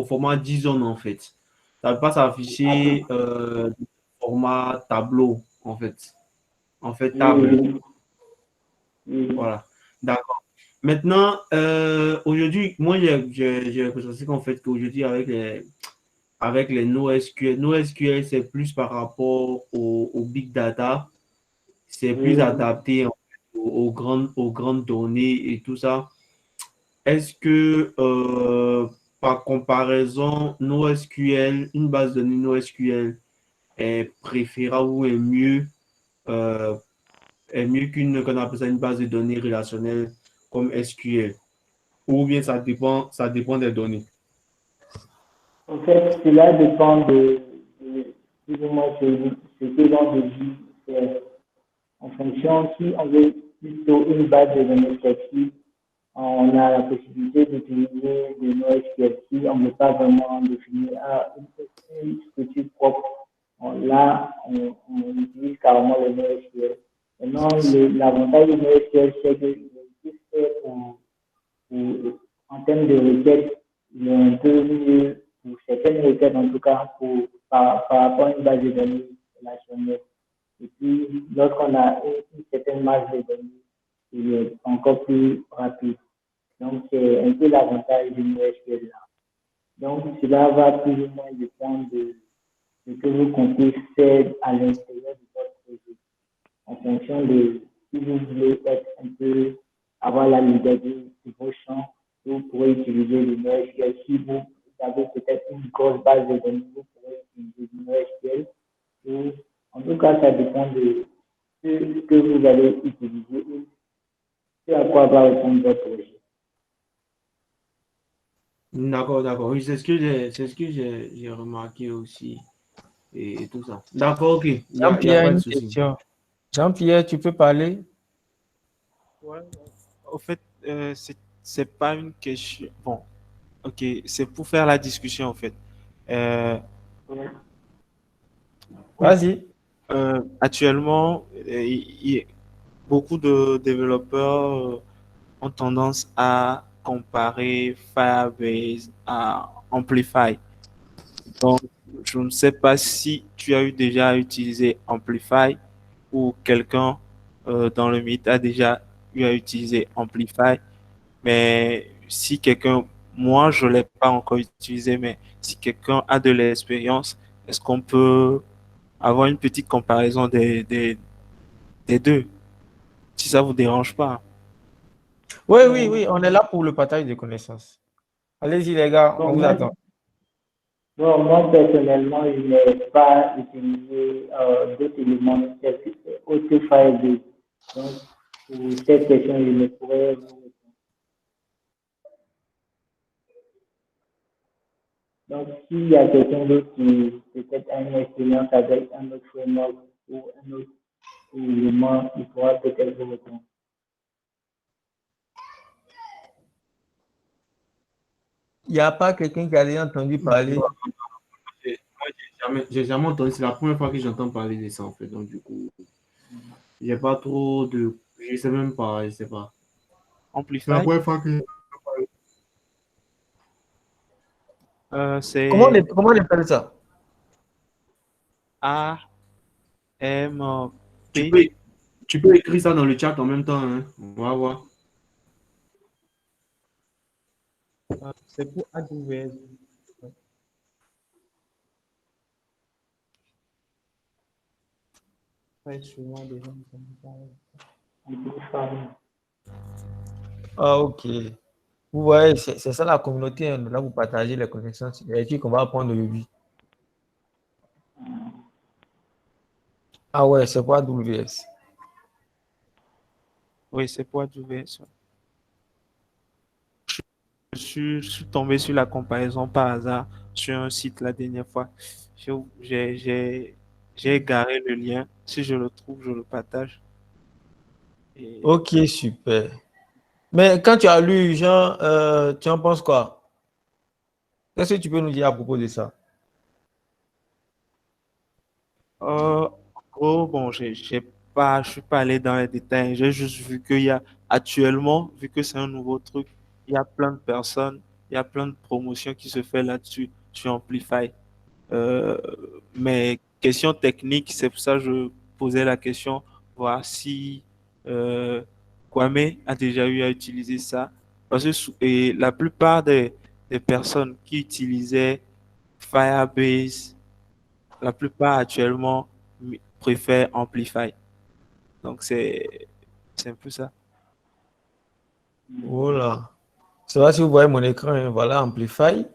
Speaker 3: format JSON en fait. Ça ne va pas s'afficher format tableau en fait. En fait, table.
Speaker 1: Oui, oui.
Speaker 3: Voilà. D'accord. Maintenant, aujourd'hui, moi, j'ai ressenti qu'en fait, qu'aujourd'hui, avec les NoSQL, c'est plus par rapport au big data. C'est plus
Speaker 1: Oui.
Speaker 3: adapté en fait, aux grandes données et tout ça. Est-ce que, par comparaison, NoSQL, une base de données NoSQL est préférable ou euh, est mieux qu'on appelle ça une base de données relationnelle comme SQL? Ou bien ça dépend des données?
Speaker 1: En fait, cela dépend plus ou moins ce que l'on veut faire. En fonction, si on veut plutôt une base de données flexible, on a la possibilité d'utiliser des NoSQL. Si on ne veut pas vraiment définir une structure propre, là, on utilise carrément le NoSQL. Maintenant, l'avantage du NoSQL, c'est qu'il est fait en termes de requêtes, il est un peu mieux pour certaines requêtes, en tout cas, par rapport à une base de données relationnelle. Et puis, lorsqu'on a une certaine masse de données, il est encore plus rapide. Donc, c'est un peu l'avantage du NoSQL là. Donc, cela va plus ou moins dépendre de ce que vous comptez faire à l'intérieur de votre projet. En fonction de si vous voulez être un peu, avoir la liberté de vos champs, vous pourrez utiliser le NoSQL. Si vous avez peut-être une grosse base de données, vous pourrez utiliser le NoSQL. Et en tout cas, ça dépend de ce que vous allez utiliser et ce à quoi va répondre votre projet.
Speaker 3: D'accord, d'accord. Oui, c'est ce que j'ai remarqué aussi et tout ça. D'accord, ok. Il y a
Speaker 2: Jean-Pierre,
Speaker 3: pas de
Speaker 2: une
Speaker 3: souci.
Speaker 2: question. Jean-Pierre, tu peux parler?
Speaker 5: Ouais, au fait, c'est pas une question. Bon, ok, c'est pour faire la discussion, en fait. Euh, oui,
Speaker 2: Vas-y.
Speaker 5: actuellement, beaucoup de développeurs ont tendance à comparer Firebase à Amplify. Donc, je ne sais pas si tu as eu déjà utilisé Amplify ou quelqu'un dans le Meet a déjà eu à utiliser Amplify. Mais si quelqu'un, moi, je ne l'ai pas encore utilisé, mais si quelqu'un a de l'expérience, est-ce qu'on peut avoir une petite comparaison des deux, si ça vous dérange pas?
Speaker 2: Oui, oui, oui, on est là pour le partage de connaissances. Allez-y, les gars, on
Speaker 1: Bon,
Speaker 2: vous
Speaker 1: moi,
Speaker 2: attend.
Speaker 1: bon, moi, personnellement, je n'ai pas utilisé d'autres éléments autres que Firebase. Donc, pour cette question, je ne pourrais vous répondre. Donc, s'il y a quelqu'un d'autre qui peut-être a une expérience avec un autre framework ou un autre élément, il pourra peut-être vous répondre.
Speaker 2: Il n'y a pas quelqu'un qui a déjà entendu parler.
Speaker 3: Moi, j'ai jamais entendu. C'est la première fois que j'entends parler de ça, en fait. Donc, du coup, j'ai pas trop de. Je sais même pas, je sais pas. C'est la
Speaker 5: Amplify,
Speaker 3: première fois que.
Speaker 2: Comment
Speaker 5: c'est
Speaker 2: on appelle ça?
Speaker 3: Tu
Speaker 5: AMP.
Speaker 3: peux, tu peux écrire ça dans le chat en même temps, hein. On va voir.
Speaker 5: C'est pour AWS. Ouais, souvent, des gens qui ont parlé.
Speaker 2: Ah, ok. Vous voyez, c'est ça la communauté. Hein. Là, vous partagez les connaissances et puis qu'on va apprendre le lui. Ah ouais, c'est quoi AWS?
Speaker 5: Oui, c'est pour AWS. Ouais. Je suis tombé sur la comparaison par hasard sur un site la dernière fois. J'ai j'ai- j'ai- j'ai égaré le lien. Si je le trouve, je le partage. Et,
Speaker 2: Ok, super. Mais quand tu as lu, Jean, tu en penses quoi? Qu'est-ce que tu peux nous dire à propos de ça?
Speaker 5: en gros, bon, je suis pas allé dans les détails. J'ai juste vu qu'il y a actuellement, vu que c'est un nouveau truc, il y a plein de personnes, il y a plein de promotions qui se fait là-dessus, sur Amplify. Euh, mais question technique, c'est pour ça que je posais la question, voir si euh, Kwame a déjà eu à utiliser ça. Parce que et la plupart des personnes qui utilisaient Firebase, la plupart actuellement préfèrent Amplify. Donc c'est un peu ça.
Speaker 2: Oh là. Je sais pas si vous voyez mon écran, hein. Voilà, Amplify.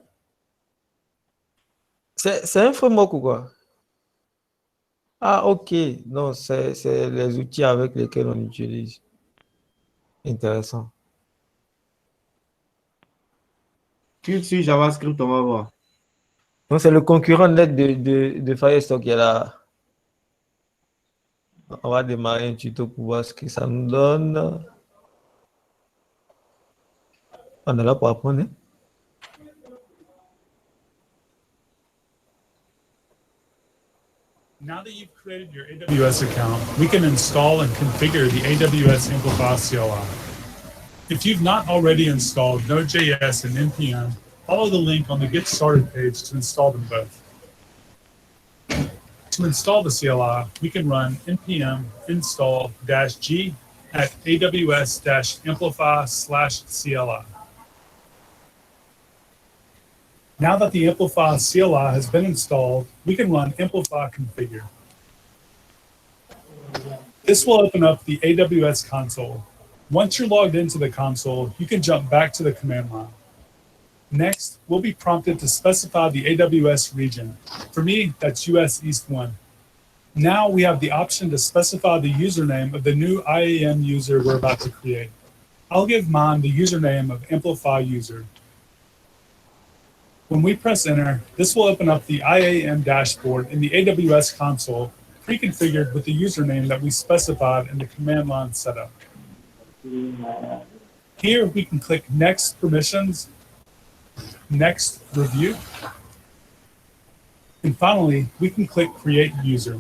Speaker 2: C'est un framework ou quoi? Ah, ok. Non, c'est les outils avec lesquels on utilise. Intéressant.
Speaker 3: Clique sur JavaScript, on va voir.
Speaker 2: Donc, c'est le concurrent net de Firestore qui est là. On va démarrer un tuto pour voir ce que ça nous donne. On est là pour apprendre, hein.
Speaker 6: Now that you've created your AWS account, we can install and configure the AWS Amplify CLI. If you've not already installed Node.js and NPM, follow the link on the Get Started page to install them both. To install the CLI, we can run npm install-g at aws-amplify/CLI. Now that the Amplify CLI has been installed, we can run amplify configure. This will open up the AWS console. Once you're logged into the console, you can jump back to the command line. Next, we'll be prompted to specify the AWS region. For me, that's US East 1. Now we have the option to specify the username of the new IAM user we're about to create. I'll give mine the username of Amplify user. When we press enter, this will open up the IAM dashboard in the AWS console, pre-configured with the username that we specified in the command line setup. Here we can click Next Permissions, Next Review, and finally, we can click Create User.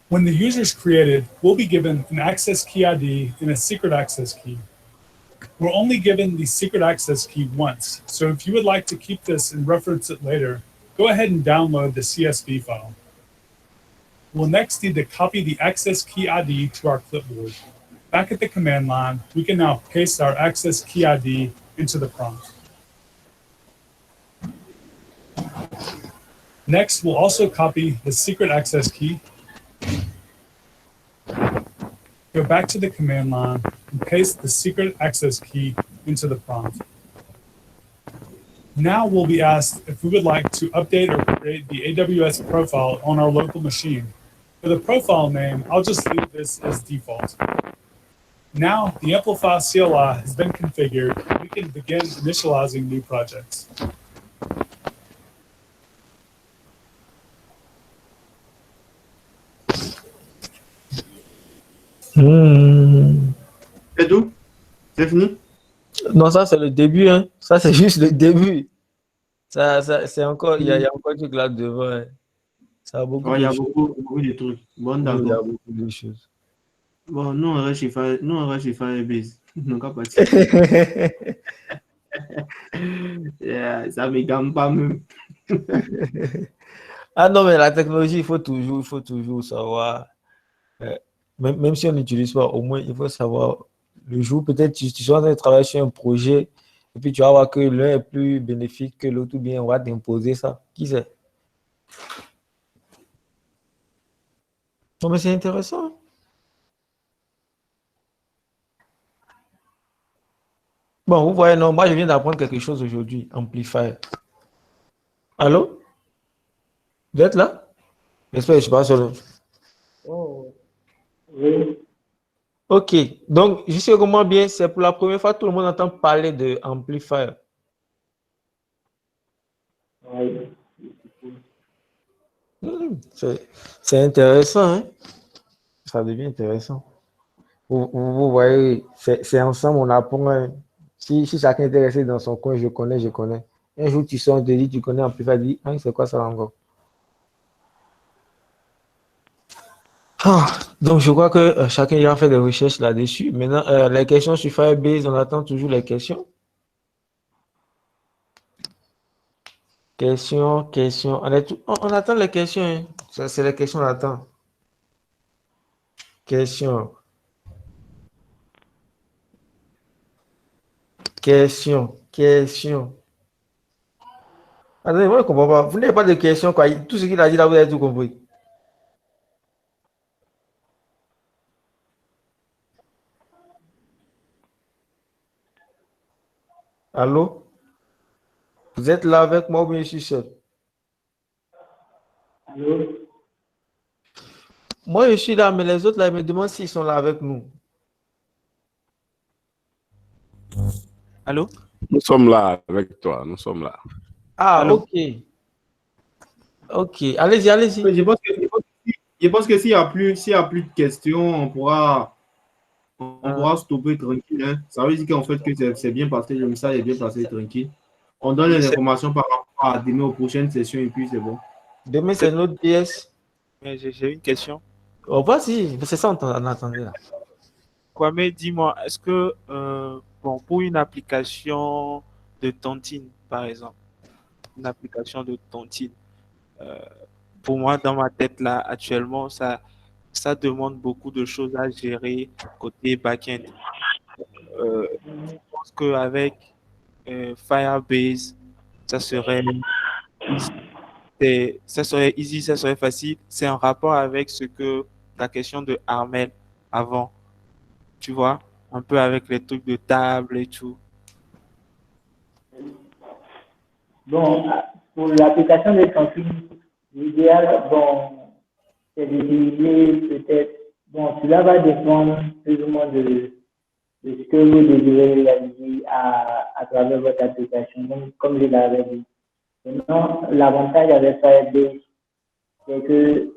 Speaker 6: When the user is created, we'll be given an access key ID and a secret access key. We're only given the secret access key once, so if you would like to keep this and reference it later, go ahead and download the CSV file. We'll next need to copy the access key ID to our clipboard. Back at the command line, we can now paste our access key ID into the prompt. Next, we'll also copy the secret access key, go back to the command line, and paste the secret access key into the prompt. Now we'll be asked if we would like to update or create the AWS profile on our local machine. For the profile name, I'll just leave this as default. Now the Amplify CLI has been configured, and we can begin initializing new projects.
Speaker 3: C'est tout? C'est fini?
Speaker 2: Non, ça, c'est le début, hein. Ça, c'est juste le début. C'est encore, il y a encore un truc là devant, hein. Ça a beaucoup
Speaker 3: Ouais, il y
Speaker 2: de
Speaker 3: a
Speaker 2: choses.
Speaker 3: beaucoup de trucs. Bon,
Speaker 2: Oui, il y a
Speaker 3: d'accord.
Speaker 2: beaucoup de choses.
Speaker 3: Bon, nous, on reste chez Firebase. Donc, à partir. Yeah, ça ne m'égame pas même.
Speaker 2: Ah non, mais la technologie, il faut toujours savoir. Même si on n'utilise pas, au moins, il faut savoir le jour, peut-être tu sois en train de travailler sur un projet, et puis tu vas voir que l'un est plus bénéfique que l'autre, ou bien on va t'imposer ça. Qui sait? Non, mais c'est intéressant. Bon, vous voyez, non, moi, je viens d'apprendre quelque chose aujourd'hui. Amplifier. Allô? Vous êtes là? J'espère que je ne suis pas seul.
Speaker 1: Oh, oui.
Speaker 2: Ok, donc je sais comment bien, c'est pour la première fois que tout le monde entend parler de amplifier.
Speaker 1: Ouais.
Speaker 2: C'est intéressant, hein? Ça devient intéressant. Vous voyez, c'est ensemble, on apprend. Hein. Si chacun est intéressé dans son coin, je connais, je connais. Un jour, tu sors, on te dit, tu connais amplifier, tu dis, hein, c'est quoi ça encore? Ah, donc, je crois que chacun ira faire des recherches là-dessus. Maintenant, les questions sur Firebase, on attend toujours les questions. Questions. On attend les questions. Hein. Ça, c'est les questions, on attend. Questions. Questions. Attendez, moi, je ne comprends pas. Vous n'avez pas de questions, quoi. Tout ce qu'il a dit là, vous avez tout compris. Allô? Vous êtes là avec moi ou bien je suis seul?
Speaker 1: Allô?
Speaker 2: Moi, je suis là, mais les autres, là, ils me demandent s'ils sont là avec nous.
Speaker 5: Allô?
Speaker 7: Nous sommes là avec toi, nous sommes là.
Speaker 2: Ah,
Speaker 5: Allô?
Speaker 2: ok. Ok, allez-y, allez-y.
Speaker 3: Je pense que s'il y a plus de questions, on pourra stopper tranquille. Hein. Ça veut dire qu'en fait que c'est bien passé, le message est bien passé tranquille. On donne les informations par rapport à demain aux prochaines sessions et puis c'est bon.
Speaker 2: Demain, c'est notre DS.
Speaker 5: Mais j'ai une question.
Speaker 2: Oh, vas-y, c'est ça, on attendait là.
Speaker 5: Kwame, dis-moi, est-ce que, bon, pour une application de tontine, par exemple, une application de tontine, euh, pour moi, dans ma tête, là, actuellement, ça demande beaucoup de choses à gérer côté back-end. Je pense qu'avec Firebase, ça serait easy, ça serait facile. C'est en rapport avec ce que la question de Armel avant, tu vois, un peu avec les trucs de table et tout.
Speaker 1: Bon, pour l'application des campings, l'idéal, bon, c'est d'utiliser peut-être, bon, cela va dépendre plus ou moins de ce que vous désirez réaliser à travers votre application. Donc, comme je l'avais dit. Maintenant, l'avantage avec Firebase, c'est que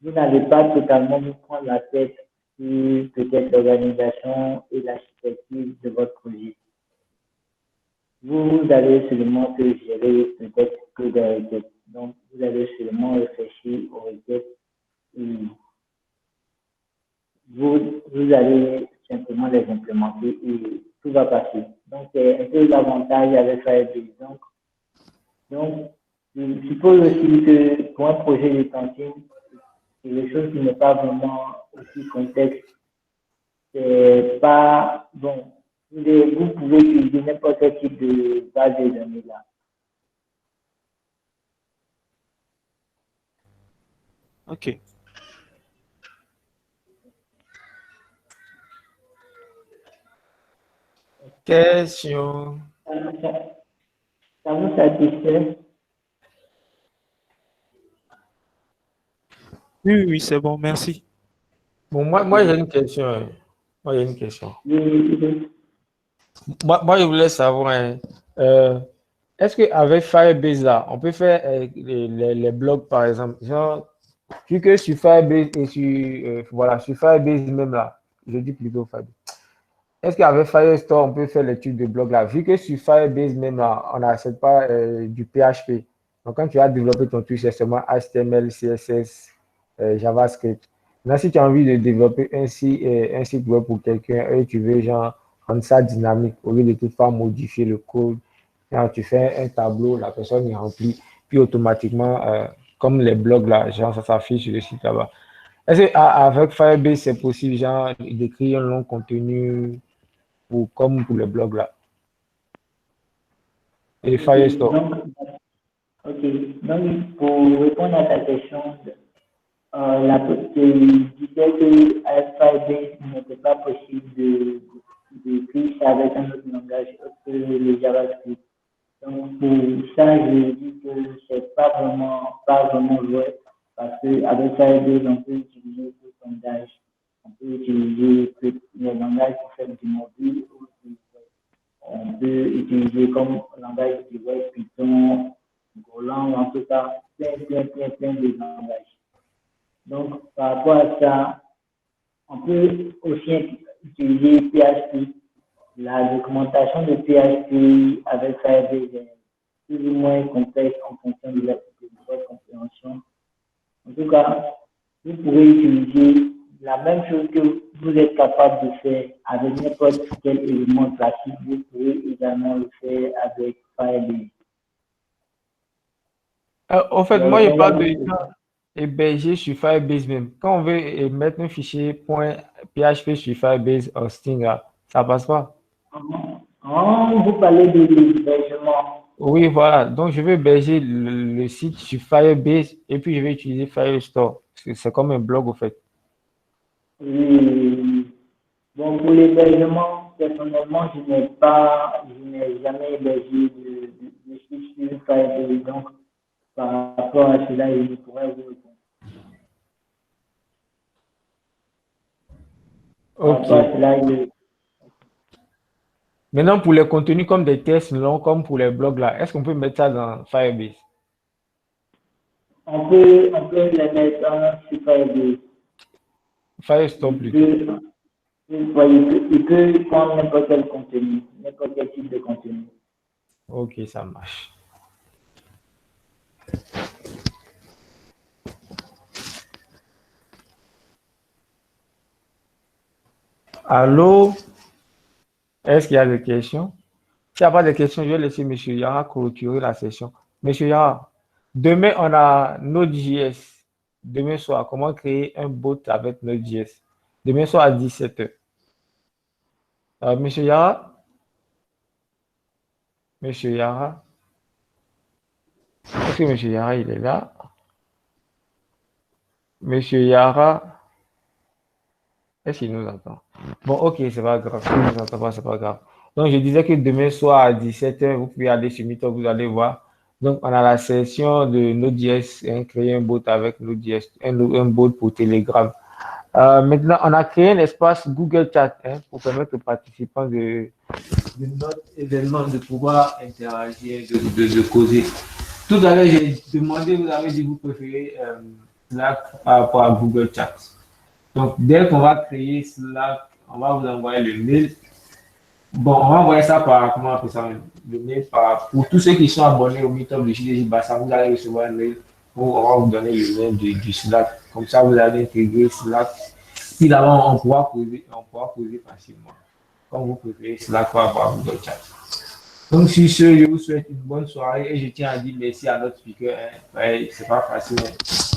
Speaker 1: vous n'allez pas totalement vous prendre la tête sur peut-être l'organisation et l'architecture de votre projet. Vous allez seulement que gérer peut-être que des requêtes. Donc, vous allez seulement réfléchir aux requêtes et vous allez simplement les implémenter et tout va passer. Donc, c'est un peu l'avantage avec Firebase. Donc, je suppose aussi que pour un projet de cantine, c'est quelque chose qui n'est pas vraiment aussi complexe. C'est pas, bon, vous pouvez utiliser n'importe quel type de base de données là.
Speaker 5: Ok.
Speaker 2: Question.
Speaker 1: Ça vous satisfait?
Speaker 5: Oui, oui, c'est bon, merci.
Speaker 2: Bon, moi j'ai une question. Hein. Moi, j'ai une question.
Speaker 1: Oui.
Speaker 2: Moi, je voulais savoir, hein, est-ce qu'avec Firebase, là, on peut faire les blogs, par exemple, genre, vu que sur Firebase et sur Firebase même, là, je dis plutôt Firebase. Est-ce qu'avec Firestore, on peut faire les trucs de blog, là, vu que sur Firebase même, là, on n'accepte pas du PHP. Donc, quand tu as développé ton truc, c'est seulement HTML, CSS, JavaScript. Maintenant, si tu as envie de développer un site web pour quelqu'un et tu veux, genre, rendre ça dynamique, au lieu de tout faire modifier le code, genre, tu fais un tableau, la personne y remplit, puis automatiquement, comme les blogs là, genre, ça s'affiche sur le site là-bas. Est-ce qu'avec Firebase, c'est possible, genre, d'écrire un long contenu comme pour les blogs là? Et Firestore.
Speaker 1: Donc, pour répondre à ta question, je disais que avec Firebase, il n'était pas possible de créer ça avec un autre langage que le JavaScript. Donc, pour ça, je dis que c'est pas vraiment vrai, parce qu'avec Firebase, on peut utiliser tout langage, on peut utiliser utiliser comme langage de web, Python, Golang, en tout cas, plein de langages. Donc, par rapport à ça, on peut aussi utiliser PHP. La documentation de PHP avec Firebase est plus ou moins complexe en fonction de votre compréhension. En tout cas, vous pouvez utiliser la même chose que vous êtes capable de faire avec n'importe quel élément classique, vous pouvez également le faire avec Firebase.
Speaker 2: En fait, moi, je parle de héberger sur Firebase même. Quand on veut mettre un fichier .php sur Firebase hosting, là, ça passe pas.
Speaker 1: Vous parlez de l'hébergement.
Speaker 2: Oui, voilà. Donc, je vais héberger le site sur Firebase et puis je vais utiliser Firestore. C'est comme un blog, au fait.
Speaker 1: Oui. Bon, pour l'hébergement, personnellement, je n'ai jamais hébergé de site sur Firebase. Donc, par rapport à cela, je ne pourrais vous répondre.
Speaker 2: Ok. Maintenant, pour les contenus comme des tests longs, comme pour les blogs là, est-ce qu'on peut mettre ça dans Firebase?
Speaker 1: On peut les mettre sur Firebase.
Speaker 2: Firestore plutôt.
Speaker 1: Il peut prendre n'importe quel contenu, n'importe quel type de contenu.
Speaker 2: Ok, ça marche. Allô? Est-ce qu'il y a des questions? S'il n'y a pas de questions, je vais laisser M. Yara clôturer la session. M. Yara, demain, on a Node.js. Demain soir, comment créer un bot avec Node.js? Demain soir à 17h. M. Yara? M. Yara? Est-ce que M. Yara, il est là? M. Yara? Est-ce qu'il nous entend? Bon, ok, c'est pas grave. Si il ne nous entend pas, c'est pas grave. Donc, je disais que demain soir à 17h, vous pouvez aller sur Meetup, vous allez voir. Donc, on a la session de Node.js, créer un bot avec Node.js, un bot pour Telegram. Maintenant, on a créé un espace Google Chat pour permettre aux participants de notre événement de pouvoir interagir, de causer. Tout à l'heure, j'ai demandé, vous avez dit que vous préférez Slack par rapport à Google Chat. Donc, dès qu'on va créer Slack, on va vous envoyer le mail. Bon, on va envoyer ça par, comment on appelle ça, le mail pour tous ceux qui sont abonnés au Meetup de JDJ Bassa, vous allez recevoir un mail où on va vous donner le lien du Slack. Comme ça, vous allez intégrer Slack. Puis d'abord, on pourra poser facilement. Comme vous préférez Slack par rapport à Google Chat. Donc, sur ce, je vous souhaite une bonne soirée et je tiens à dire merci à notre speaker. C'est pas facile.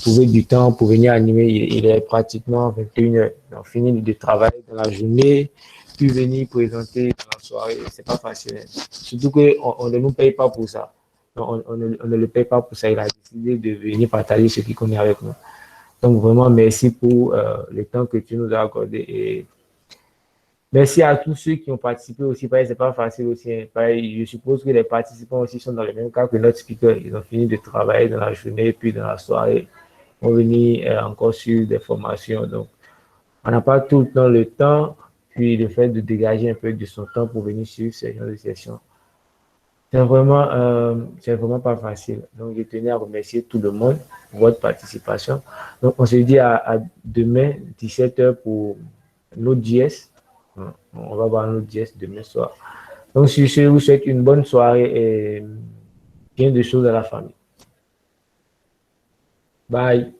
Speaker 2: Trouver du temps pour venir animer, il est pratiquement 21h. On finit de travailler dans la journée, puis venir présenter dans la soirée, c'est pas facile. Surtout qu'on ne nous paye pas pour ça. On ne le paye pas pour ça. Il a décidé de venir partager ce qu'il connaît avec nous. Donc, vraiment, merci pour le temps que tu nous as accordé. Et merci à tous ceux qui ont participé aussi. C'est pas facile aussi. Je suppose que les participants aussi sont dans le même cas que notre speaker. Ils ont fini de travailler dans la journée, puis dans la soirée, on venir encore sur des formations. Donc, on n'a pas tout le temps le temps, puis le fait de dégager un peu de son temps pour venir sur ces genres de sessions. C'est vraiment pas facile. Donc, je tenais à remercier tout le monde pour votre participation. Donc, on se dit à demain, 17h pour Node.js. On va voir Node.js demain soir. Donc, sur ce, je vous souhaite une bonne soirée et bien de choses à la famille. Bye.